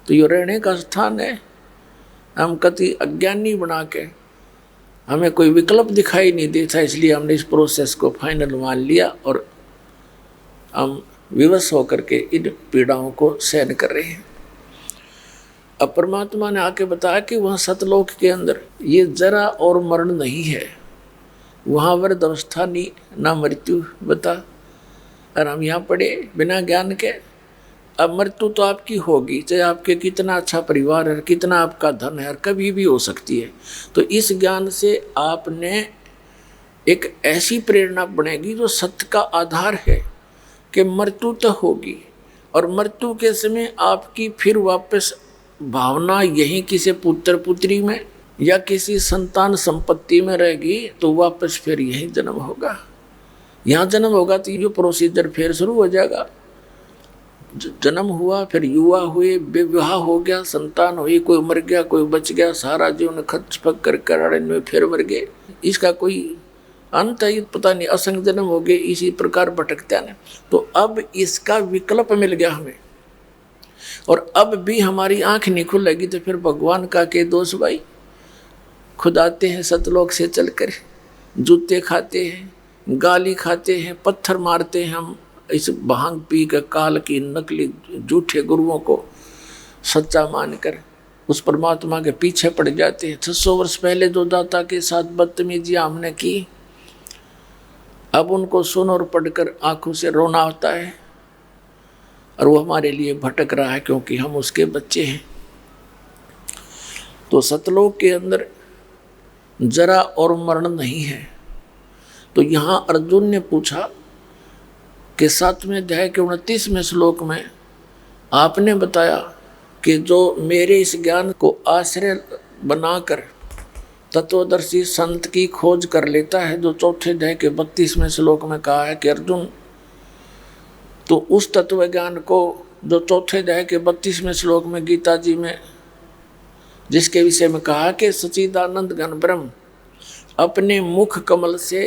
तो ये रहने का स्थान है। हम कति अज्ञानी बना के हमें कोई विकल्प दिखाई नहीं देता, इसलिए हमने इस प्रोसेस को फाइनल मान लिया और हम विवश होकर के इन पीड़ाओं को सहन कर रहे हैं। अब परमात्मा ने आके बताया कि वहाँ सतलोक के अंदर ये जरा और मरण नहीं है, वहाँ वृद्ध अवस्था नहीं, ना मृत्यु बता। और हम यहाँ पड़े बिना ज्ञान के। अब मृत्यु तो आपकी होगी, चाहे आपके कितना अच्छा परिवार है, कितना आपका धन है, कभी भी हो सकती है। तो इस ज्ञान से आपने एक ऐसी प्रेरणा बनेगी जो सत्य का आधार है कि मृत्यु तो होगी, और मृत्यु के समय आपकी फिर वापस भावना यहीं किसी पुत्र पुत्री में या किसी संतान संपत्ति में रहेगी, तो वापस फिर यही जन्म होगा। यहाँ जन्म होगा तो ये प्रोसीजर फिर शुरू हो जाएगा। जन्म हुआ, फिर युवा हुए, विवाह हो गया, संतान हुई, कोई मर गया, कोई बच गया, सारा जीवन खच पक कर अरण्य में फिर मर गए। इसका कोई अंत है पता नहीं, असंग जन्म हो गए, इसी प्रकार भटकते हैं। तो अब इसका विकल्प मिल गया हमें, और अब भी हमारी आंख नहीं खुलेगी तो फिर भगवान का के दोष भाई। खुद आते हैं सतलोक से चलकर, जूते खाते हैं, गाली खाते हैं, पत्थर मारते हैं हम इस भांग पी के काल की नकली झूठे गुरुओं को सच्चा मानकर उस परमात्मा के पीछे पड़ जाते हैं। 600 वर्ष पहले जो दाता के साथ बदतमीजियां हमने की, अब उनको सुन और पढ़कर आंखों से रोना होता है, और वो हमारे लिए भटक रहा है क्योंकि हम उसके बच्चे हैं। तो सतलोक के अंदर जरा और मरण नहीं है। तो यहाँ अर्जुन ने पूछा कि 7वें अध्याय के 29वें श्लोक में आपने बताया कि जो मेरे इस ज्ञान को आश्रय बनाकर तत्वदर्शी संत की खोज कर लेता है, जो 4थे अध्याय के 32वें श्लोक में कहा है कि अर्जुन तो उस तत्व ज्ञान को जो चौथे अध्याय के 32वें श्लोक में गीता जी में जिसके विषय में कहा कि सच्चिदानंद घन ब्रह्म अपने मुख कमल से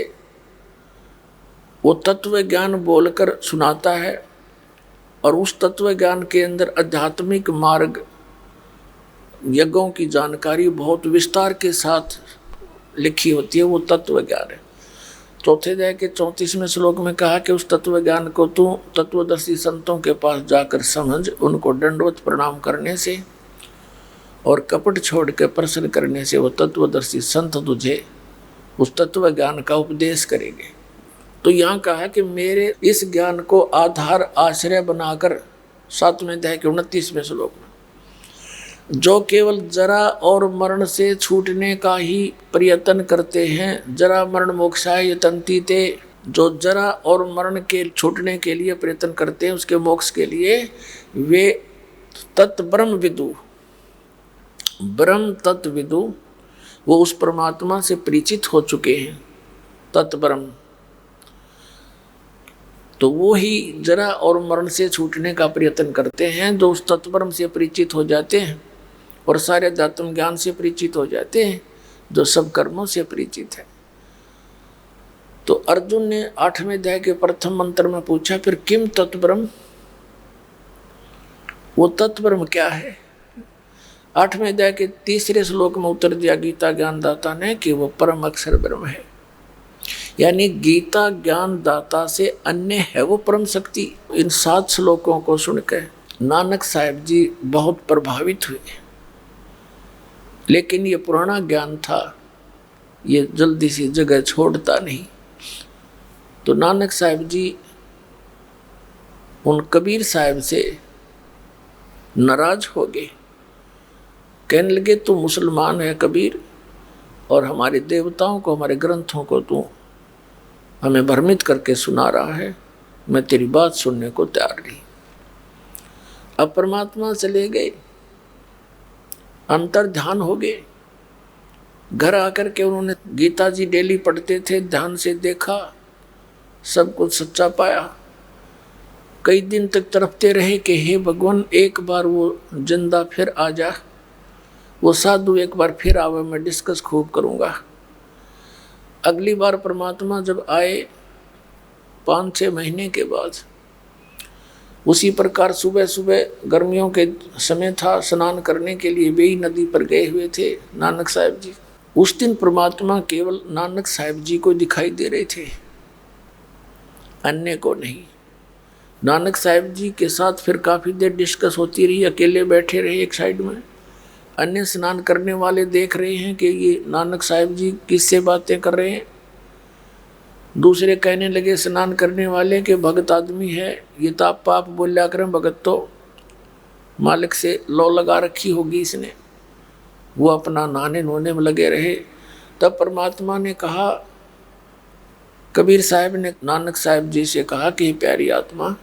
वो तत्व ज्ञान बोलकर सुनाता है और उस तत्व ज्ञान के अंदर आध्यात्मिक मार्ग यज्ञों की जानकारी बहुत विस्तार के साथ लिखी होती है, वो तत्व ज्ञान है। चौथे अध्याय के 34वें श्लोक में कहा कि उस तत्व ज्ञान को तू तत्वदर्शी संतों के पास जाकर समझ, उनको दंडवत प्रणाम करने से और कपट छोड़ के प्रश्न करने से वो तत्वदर्शी संत तुझे उस तत्व ज्ञान का उपदेश करेंगे। तो यहाँ कहा कि मेरे इस ज्ञान को आधार आश्रय बनाकर 7वें अध्याय के 29वें श्लोक में जो केवल जरा और मरण से छूटने का ही प्रयत्न करते हैं, जरा मरण मोक्षाय यतन्ति ते, जो जरा और मरण के छूटने के लिए प्रयत्न करते हैं उसके मोक्ष के लिए, वे तत् ब्रह्म विदु, ब्रह्म तत्व विदु, वो उस परमात्मा से परिचित हो चुके हैं, तत् ब्रह्म। तो वो ही जरा और मरण से छूटने का प्रयत्न करते हैं, जो उस तत्ब्रह्म से परिचित हो जाते हैं और सारे अध्यात्म ज्ञान से परिचित हो जाते हैं, जो सब कर्मों से परिचित है। तो अर्जुन ने 8वें अध्याय के प्रथम मंत्र में पूछा, फिर किम तत्ब्रह्म, वो तत्ब्रह्म क्या है? 8वें अध्याय के 3 श्लोक में उत्तर दिया गीता ज्ञानदाता ने कि वो परम अक्षर ब्रह्म है। यानी गीता ज्ञान दाता से अन्य है वो परम शक्ति। इन 7 श्लोकों को सुनकर नानक साहब जी बहुत प्रभावित हुए, लेकिन ये पुराना ज्ञान था, ये जल्दी सी जगह छोड़ता नहीं। तो नानक साहब जी उन कबीर साहब से नाराज हो गए, कहने लगे तू मुसलमान है कबीर, और हमारे देवताओं को, हमारे ग्रंथों को तू हमें भ्रमित करके सुना रहा है, मैं तेरी बात सुनने को तैयार नहीं। अब परमात्मा चले गए, अंतर ध्यान हो गए। घर आकर के उन्होंने गीता जी डेली पढ़ते थे, ध्यान से देखा, सब कुछ सच्चा पाया। कई दिन तक तड़पते रहे कि हे भगवान एक बार वो जिंदा फिर आ जा, वो साधु एक बार फिर आवे, मैं डिस्कस खूब करूँगा। अगली बार परमात्मा जब आए 5-6 महीने के बाद, उसी प्रकार सुबह सुबह गर्मियों के समय था, स्नान करने के लिए बेई नदी पर गए हुए थे नानक साहब जी। उस दिन परमात्मा केवल नानक साहब जी को दिखाई दे रहे थे, अन्य को नहीं। नानक साहब जी के साथ फिर काफ़ी देर डिस्कस होती रही, अकेले बैठे रहे एक साइड में। अन्य स्नान करने वाले देख रहे हैं कि ये नानक साहब जी किससे बातें कर रहे हैं। दूसरे कहने लगे स्नान करने वाले के भगत आदमी है, ये तो आप पाप बोलिया करें, भगत तो मालिक से लौ लगा रखी होगी इसने। वो अपना नहाने नोने में लगे रहे। तब परमात्मा ने कहा, कबीर साहब ने नानक साहब जी से कहा कि प्यारी आत्मा,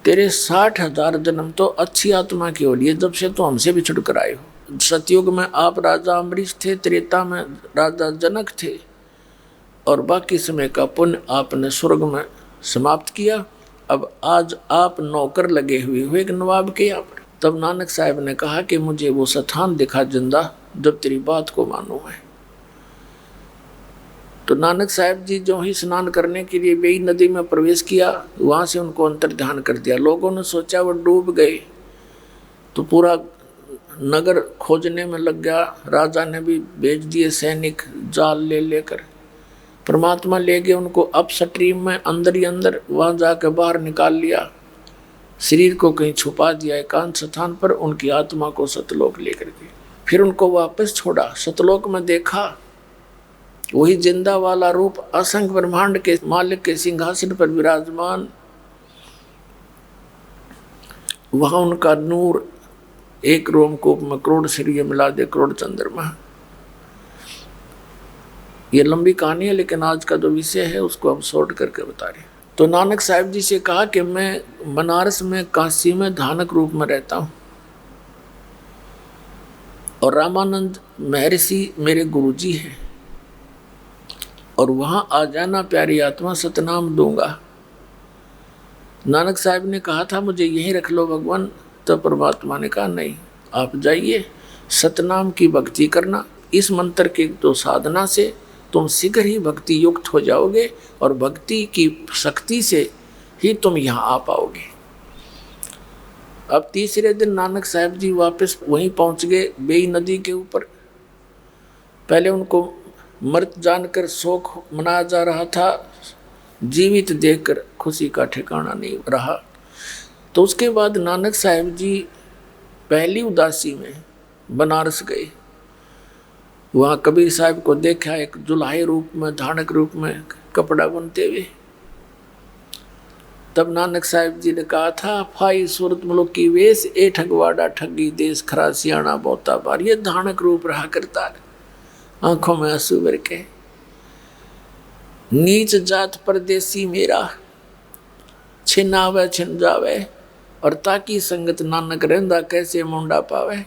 तेरे 60,000 जन्म तो अच्छी आत्मा की हो लिए, जब से तो हमसे भी छुटकर आए हो। सतयुग में आप राजा अम्बरीश थे, त्रेता में राजा जनक थे, और बाकी समय का पुण्य आपने स्वर्ग में समाप्त किया। अब आज आप नौकर लगे हुए हो एक नवाब के यहाँ पर। तब नानक साहब ने कहा कि मुझे वो स्थान दिखा जिंदा जब तेरी बात को मालूम है। तो नानक साहब जी जो ही स्नान करने के लिए बेई नदी में प्रवेश किया, वहाँ से उनको अंतर ध्यान कर दिया। लोगों ने सोचा वो डूब गए, तो पूरा नगर खोजने में लग गया। राजा ने भी भेज दिए सैनिक जाल ले लेकर। परमात्मा ले गए उनको अप स्ट्रीम में, अंदर ही अंदर, वहाँ जाकर बाहर निकाल लिया। शरीर को कहीं छुपा दिया एकांत स्थान पर, उनकी आत्मा को सतलोक लेकर गए। फिर उनको वापस छोड़ा, सतलोक में देखा वही जिंदा वाला रूप असंख्य ब्रह्मांड के मालिक के सिंहासन पर विराजमान। वहां उनका नूर एक रोमकूप में करोड़ सूर्य मिला दे करोड़ चंद्रमा। ये लंबी कहानी है, लेकिन आज का जो विषय है उसको हम शॉर्ट करके बता रहे हैं। तो नानक साहब जी से कहा कि मैं बनारस में, काशी में धानक रूप में रहता हूँ, और रामानंद महर्षि मेरे गुरुजी हैं, और वहाँ आ जाना प्यारी आत्मा, सतनाम दूंगा। नानक साहब ने कहा था मुझे यहीं रख लो भगवान, तो परमात्मा ने कहा नहीं, आप जाइए सतनाम की भक्ति करना, इस मंत्र के तो साधना से तुम शीघ्र ही भक्ति युक्त हो जाओगे और भक्ति की शक्ति से ही तुम यहाँ आ पाओगे। अब तीसरे दिन नानक साहब जी वापस वहीं पहुंच गए बेई नदी के ऊपर। पहले उनको मृत जानकर शोक मनाया जा रहा था, जीवित देखकर खुशी का ठिकाना नहीं रहा। तो उसके बाद नानक साहब जी पहली उदासी में बनारस गए। वहाँ कबीर साहब को देखा एक जुल्हाई रूप में, धानक रूप में कपड़ा बुनते हुए। तब नानक साहब जी ने कहा था, फाई सूरत मुल्क की वेश ए ठगवाड़ा ठगी देश खरा सियाणा बोता बार। ये धानक रूप रहा करता, आंखों में आंसू भर के, नीच जात परदेसी मेरा छिनावे छिन जावे और ताकि संगत नानक रहंदा कैसे मुंडा पावे।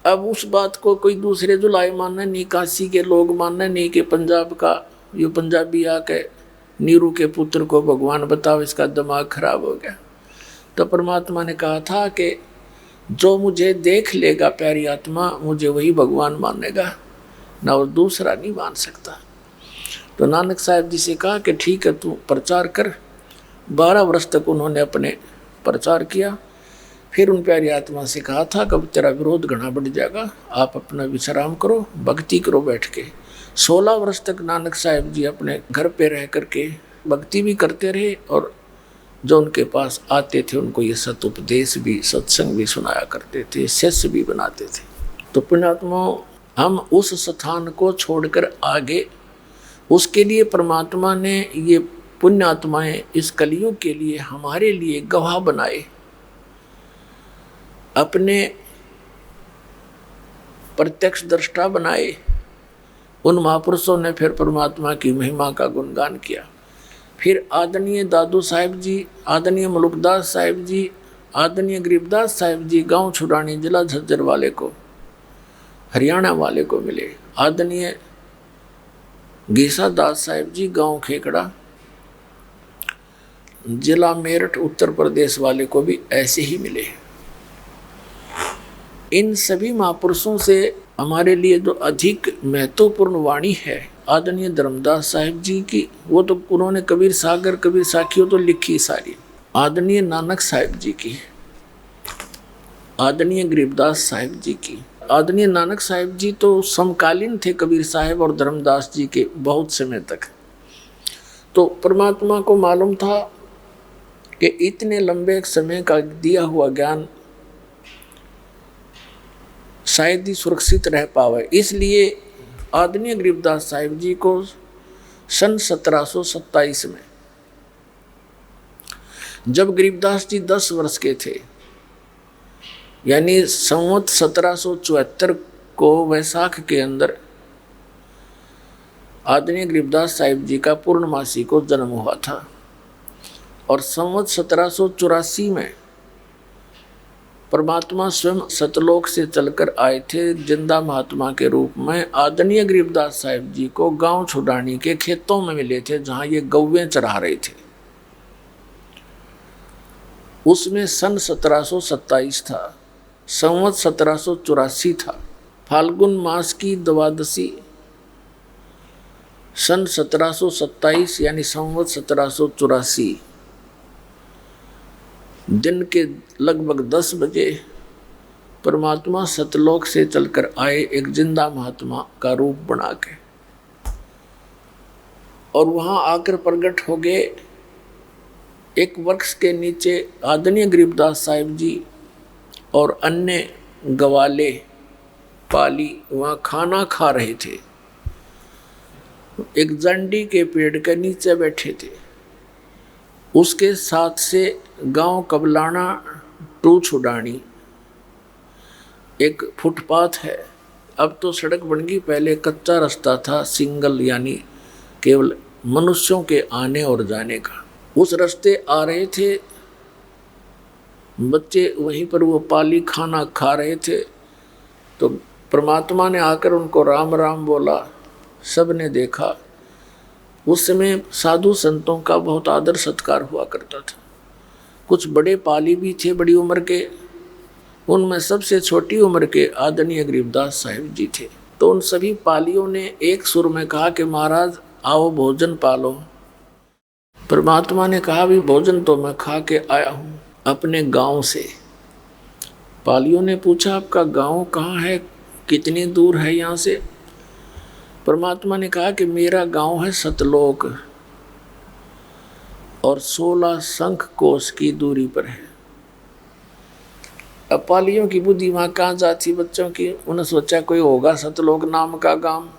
अब उस बात को कोई दूसरे जुलाई माने नहीं, काशी के लोग माने नहीं कि पंजाब का यो पंजाबी आके नीरू के पुत्र को भगवान बताओ, इसका दिमाग खराब हो गया। तो परमात्मा ने कहा था कि जो मुझे देख लेगा प्यारी आत्मा, मुझे वही भगवान मानेगा, ना और दूसरा नहीं मान सकता। तो नानक साहब जी से कहा कि ठीक है तू प्रचार कर। 12 वर्ष तक उन्होंने अपने प्रचार किया। फिर उन प्यारी आत्मा से कहा था कब तेरा विरोध घना बढ़ जाएगा, आप अपना विश्राम करो, भक्ति करो बैठ के। 16 वर्ष तक नानक साहब जी अपने घर पे रह करके भक्ति भी करते रहे और जो उनके पास आते थे उनको ये सत उपदेश भी, सत्संग भी सुनाया करते थे, शिष्य भी बनाते थे। तो पुण्यात्माओं, हम उस स्थान को छोड़कर आगे, उसके लिए परमात्मा ने ये पुण्यात्माएं इस कलियुग के लिए हमारे लिए गवाह बनाए, अपने प्रत्यक्ष दृष्टा बनाए। उन महापुरुषों ने फिर परमात्मा की महिमा का गुणगान किया। फिर आदरणीय दादू साहिब जी, आदरणीय मलुकदास साहिब जी, आदरणीय गरीबदास साहिब जी गांव छुड़ानी जिला झज्जर वाले को, हरियाणा वाले को मिले। आदरणीय गीसा दास साहिब जी गांव खेकड़ा जिला मेरठ उत्तर प्रदेश वाले को भी ऐसे ही मिले। इन सभी महापुरुषों से हमारे लिए जो अधिक महत्वपूर्ण वाणी है आदरणीय धर्मदास साहिब जी की, वो तो उन्होंने कबीर सागर कबीर साखियों तो लिखी सारी। आदरणीय नानक साहिब जी की, आदरणीय गरीबदास साहिब जी की। आदरणीय नानक साहिब जी तो समकालीन थे कबीर साहिब और धर्मदास जी के बहुत समय तक। तो परमात्मा को मालूम था कि इतने लंबे समय का दिया हुआ ज्ञान शायद ही सुरक्षित रह पावे, इसलिए आदरणीय गरीबदास साहिब जी को सन 1727 में, जब गरीबदास जी 10 वर्ष के थे, यानी संवत 1774 को वैसाख के अंदर आदरणीय गरीबदास साहिब जी का पूर्णमासी को जन्म हुआ था। और संवत 1784 में परमात्मा स्वयं सतलोक से चलकर आए थे जिंदा महात्मा के रूप में। आदरणीय गरीबदास साहिब जी को गांव छुड़ानी के खेतों में मिले थे जहां ये गौवें चरा रहे थे। उसमें सन 1727 था, संवत 1784 था। फाल्गुन मास की द्वादशी सन 1727 यानी संवत 1784 दिन के लगभग 10 बजे परमात्मा सतलोक से चलकर आए एक जिंदा महात्मा का रूप बना के, और वहां आकर प्रकट हो गए। एक वृक्ष के नीचे आदरणीय गरीबदास साहिब जी और अन्य गवाले पाली वहां खाना खा रहे थे। एक जंडी के पेड़ के नीचे बैठे थे। उसके साथ से गांव कबलाना टू छुड़ानी एक फुटपाथ है। अब तो सड़क बन गई, पहले कच्चा रास्ता था, सिंगल यानी केवल मनुष्यों के आने और जाने का। उस रास्ते आ रहे थे बच्चे, वहीं पर वो पाली खाना खा रहे थे। तो परमात्मा ने आकर उनको राम राम बोला। सब ने देखा उस समय साधु संतों का बहुत आदर सत्कार हुआ करता था। कुछ बड़े पाली भी थे बड़ी उम्र के, उनमें सबसे छोटी उम्र के आदरणीय गरीबदास साहिब जी थे। तो उन सभी पालियों ने एक सुर में कहा कि महाराज आओ भोजन पालो। परमात्मा ने कहा भी भोजन तो मैं खा के आया हूँ अपने गांव से। पालियों ने पूछा आपका गांव कहाँ है, कितनी दूर है यहाँ से? परमात्मा ने कहा कि मेरा गांव है सतलोक और 16 शंख कोस की दूरी पर है। अब पालियों की बुद्धि वहाँ कहाँ जाती बच्चों की, उन्हें सोचा कोई होगा सतलोक नाम का गांव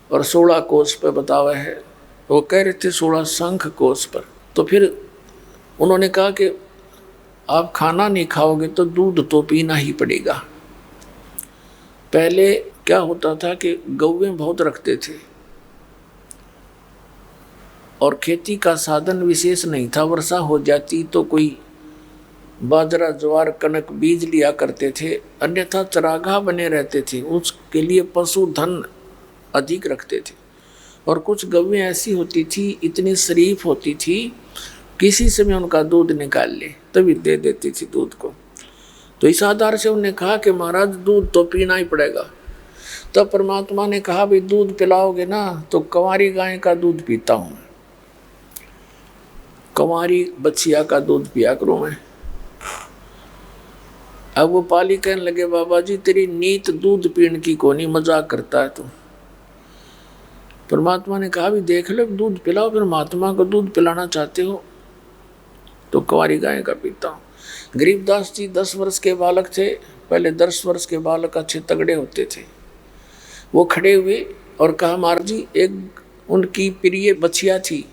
और 16 कोस पर बतावा है। वो कह रहे थे 16 शंख कोस पर। तो फिर उन्होंने कहा कि आप खाना नहीं खाओगे तो दूध तो पीना ही पड़ेगा। पहले क्या होता था कि गौवें बहुत रखते थे और खेती का साधन विशेष नहीं था। वर्षा हो जाती तो कोई बाजरा ज्वार कनक बीज लिया करते थे, अन्यथा चरागाह बने रहते थे, उसके लिए पशुधन अधिक रखते थे। और कुछ गौवें ऐसी होती थी, इतनी शरीफ होती थी, किसी समय उनका दूध निकाल ले तभी दे देती थी दूध को। तो इस आधार से उन्होंने कहा कि महाराज दूध तो पीना ही पड़ेगा। तब परमात्मा ने कहा भी दूध पिलाओगे ना तो कंवारी गाय का दूध पीता हूँ, कंवारी बछिया का दूध पिया करूँ मैं। अब वो पाली कहने लगे बाबा जी तेरी नीत दूध पीने की कोनी, मजाक करता है तू। परमात्मा ने कहा भी देख लो दूध पिलाओ, फिर महात्मा को दूध पिलाना चाहते हो तो कंवारी गाय का पीता हूँ। गरीबदास जी 10 वर्ष के बालक थे। पहले 10 वर्ष के बालक अच्छे तगड़े होते थे। वो खड़े हुए और कहा महाराज जी एक उनकी प्रिय बछिया थी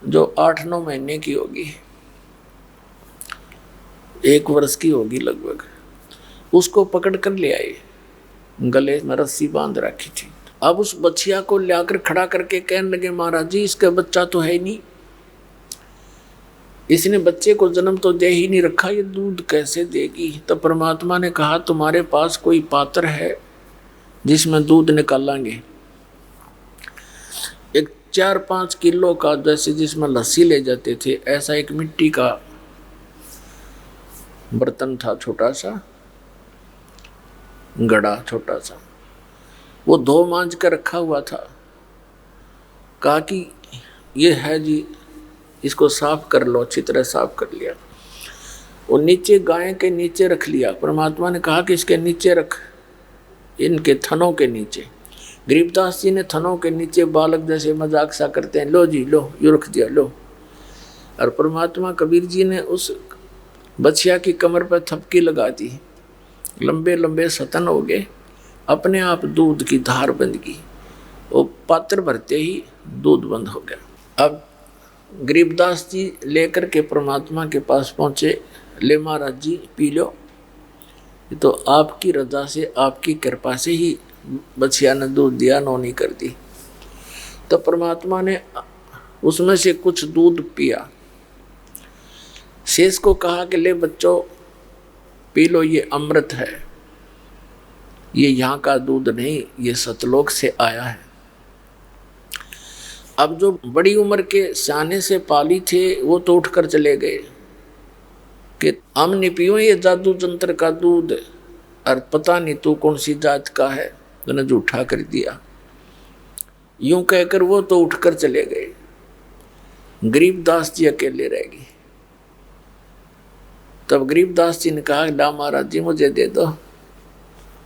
जो 8-9 महीने की होगी, 1 वर्ष की होगी लगभग। उसको पकड़ कर ले आए, गले में रस्सी बांध रखी थी। अब उस बछिया को लाकर खड़ा करके कहने लगे महाराज जी इसका बच्चा तो है नहीं, इसने बच्चे को जन्म तो दे ही नहीं रखा, ये दूध कैसे देगी? तब परमात्मा ने कहा तुम्हारे पास कोई पात्र है जिसमें दूध निकालेंगे? एक 4-5 किलो का, जैसे जिसमें लस्सी ले जाते थे, ऐसा एक मिट्टी का बर्तन था, छोटा सा गड़ा, छोटा सा, वो धो मांज कर रखा हुआ था। कहा कि ये है जी, इसको साफ कर लो। अच्छी तरह साफ कर लिया और नीचे गाय के नीचे रख लिया। परमात्मा ने कहा कि इसके नीचे रख, इनके थनों के नीचे। गरीबदास जी ने थनों के नीचे बालक जैसे मजाक सा करते हैं, लो जी लो, यू रख दिया लो। और परमात्मा कबीर जी ने उस बछिया की कमर पर थपकी लगा दी, लंबे लंबे सतन हो गए, अपने आप दूध की धार बंद की। वो पात्र भरते ही दूध बंद हो गया। अब गरीबदास जी लेकर के परमात्मा के पास पहुँचे, ले महाराज जी पी लो, तो आपकी रजा से, आपकी कृपा से ही बछिया ने दूध दिया, नौनी कर दी। तो परमात्मा ने उसमें से कुछ दूध पिया, शेष को कहा कि ले बच्चों पी लो, ये अमृत है, ये यहाँ का दूध नहीं, ये सतलोक से आया है। अब जो बड़ी उम्र के सियाने से पाली थे वो तो उठकर चले गए कि हम नहीं पियो ये जादू जंत्र का दूध, और पता नहीं तू कौन सी जात का है, तूने झूठा कर दिया। यूं कहकर वो तो उठकर चले गए। गरीबदास जी अकेले रह गए। तब गरीबदास जी ने कहा ला महाराज जी मुझे दे दो,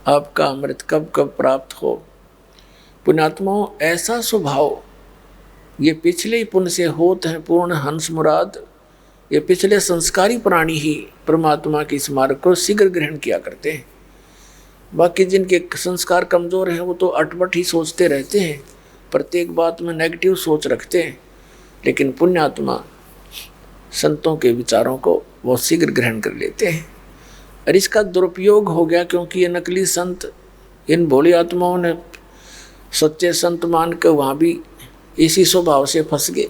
आपका अमृत कब कब प्राप्त हो। पुण्यात्माओं ऐसा स्वभाव ये पिछले ही पुण्य से होत है पूर्ण हंस मुराद। ये पिछले संस्कारी प्राणी ही परमात्मा की स्मारक को शीघ्र ग्रहण किया करते हैं। बाकी जिनके संस्कार कमजोर हैं वो तो अटपट ही सोचते रहते हैं, प्रत्येक बात में नेगेटिव सोच रखते हैं। लेकिन पुण्यात्मा संतों के विचारों को वो शीघ्र ग्रहण कर लेते हैं। और इसका दुरुपयोग हो गया क्योंकि ये नकली संत, इन भोली आत्माओं ने सच्चे संत मान के वहाँ भी इसी स्वभाव से फंस गए।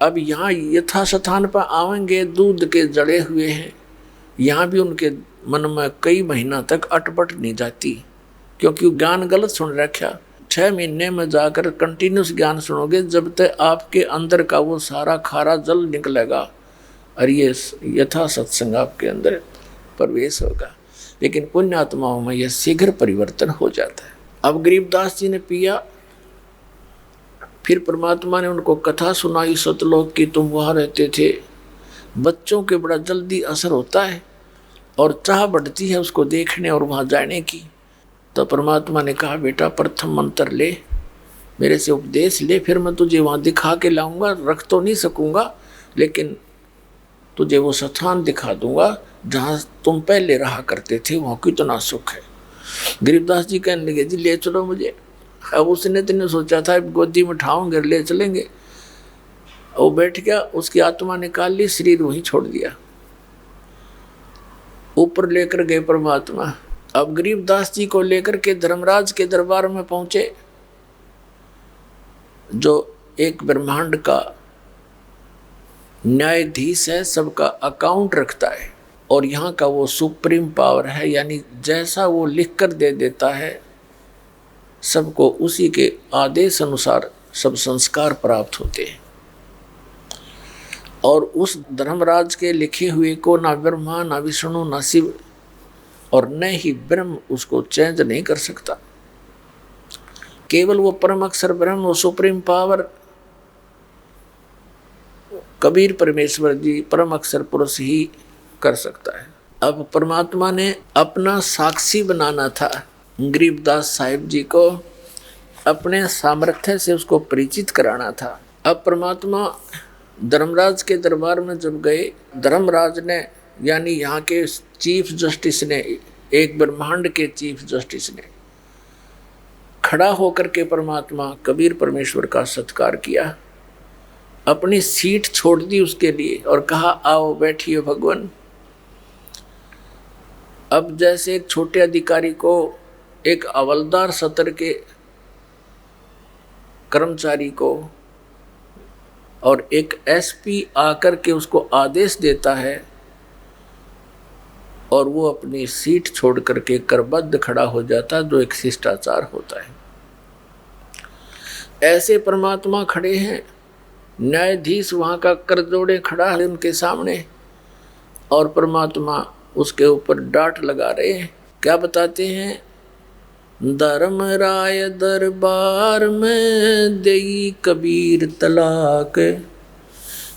अब यहाँ यथास्थान पर आवेंगे, दूध के जड़े हुए हैं, यहाँ भी उनके मन में कई महीना तक अटपट नहीं जाती, क्योंकि ज्ञान गलत सुन रखा। 6 महीने में जाकर कंटिन्यूस ज्ञान सुनोगे, जब तक आपके अंदर का वो सारा खारा जल निकलेगा और ये यथा सत्संग आपके अंदर प्रवेश होगा। लेकिन पुण्य आत्माओं में यह शीघ्र परिवर्तन हो जाता है। अब गरीबदास जी ने पिया, फिर परमात्मा ने उनको कथा सुनाई सतलोक की, तुम वहाँ रहते थे। बच्चों के बड़ा जल्दी असर होता है और चाह बढ़ती है उसको देखने और वहाँ जाने की। तो परमात्मा ने कहा, बेटा प्रथम मंत्र ले, मेरे से उपदेश ले, फिर मैं तुझे वहाँ दिखा के लाऊंगा। रख तो नहीं सकूँगा, लेकिन तुझे वो स्थान दिखा दूंगा जहाँ तुम पहले रहा करते थे, वहाँ कितना सुख है। गरीबदास जी कहने लगे, जी ले चलो मुझे। अब उसने तो सोचा था गोदी में उठाऊंगे ले चलेंगे। वो बैठ गया, उसकी आत्मा निकाल ली, शरीर वहीं छोड़ दिया। ऊपर लेकर गए परमात्मा। अब गरीबदास जी को लेकर के धर्मराज के दरबार में पहुंचे, जो एक ब्रह्मांड का न्यायाधीश है, सबका अकाउंट रखता है और यहाँ का वो सुप्रीम पावर है। यानी जैसा वो लिख कर दे देता है, सबको उसी के आदेश अनुसार सब संस्कार प्राप्त होते हैं। और उस धर्मराज के लिखे हुए को ना ब्रह्मा, ना विष्णु, ना शिव और न ही ब्रह्म उसको चेंज नहीं कर सकता। केवल वो परम अक्षर ब्रह्म, वो सुप्रीम पावर कबीर परमेश्वर जी परम अक्षर पुरुष ही कर सकता है। अब परमात्मा ने अपना साक्षी बनाना था गरीबदास साहिब जी को, अपने सामर्थ्य से उसको परिचित कराना था। अब परमात्मा धर्मराज के दरबार में जब गए, धर्मराज ने यानी यहाँ के चीफ जस्टिस ने, एक ब्रह्मांड के चीफ जस्टिस ने खड़ा होकर के परमात्मा कबीर परमेश्वर का सत्कार किया, अपनी सीट छोड़ दी उसके लिए और कहा, आओ बैठिए भगवान। अब जैसे एक छोटे अधिकारी को एक हवलदार सत्र के कर्मचारी को और एक एसपी आकर के उसको आदेश देता है और वो अपनी सीट छोड़ करके करबद्ध खड़ा हो जाता, जो एक शिष्टाचार होता है, ऐसे परमात्मा खड़े हैं। न्यायाधीश वहाँ का कर जोड़े खड़ा है उनके सामने और परमात्मा उसके ऊपर डांट लगा रहे हैं। क्या बताते हैं? धर्मराय दरबार में देई कबीर तलाक,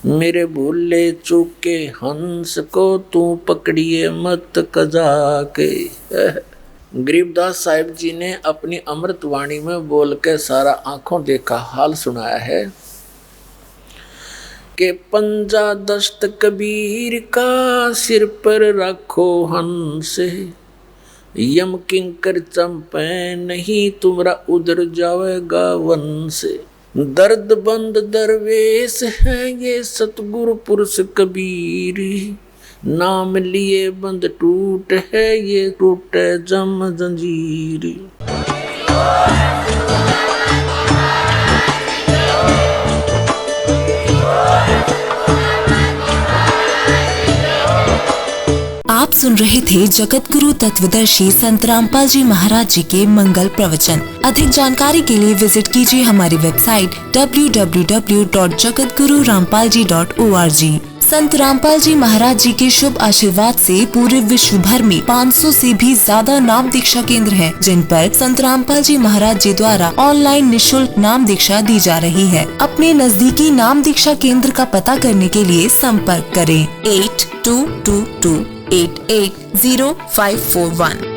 मेरे भूले चूके हंस को तू पकड़िए मत कजाके। गरीबदास साहिब जी ने अपनी अमृत वाणी में बोल के सारा आंखों देखा हाल सुनाया है कि पंजा दस्त कबीर का सिर पर रखो हंस, यम किंकर चंपे नहीं तुम्हारा उधर जावेगा वंश। दर्द बंद दरवेश है ये सतगुरु पुरुष कबीर, नाम लिए बंद टूट है ये टूटे जम जंजीर। आप सुन रहे थे जगत गुरु तत्वदर्शी संत रामपाल जी महाराज जी के मंगल प्रवचन। अधिक जानकारी के लिए विजिट कीजिए हमारी वेबसाइट www.jagatgururampalji.org। संत रामपाल जी महाराज जी के शुभ आशीर्वाद से पूरे विश्व भर में 500 से भी ज्यादा नाम दीक्षा केंद्र हैं, जिन पर संत रामपाल जी महाराज जी द्वारा ऑनलाइन निशुल्क नाम दीक्षा दी जा रही है। अपने नजदीकी नाम दीक्षा केंद्र का पता करने के लिए संपर्क करें 8222880541।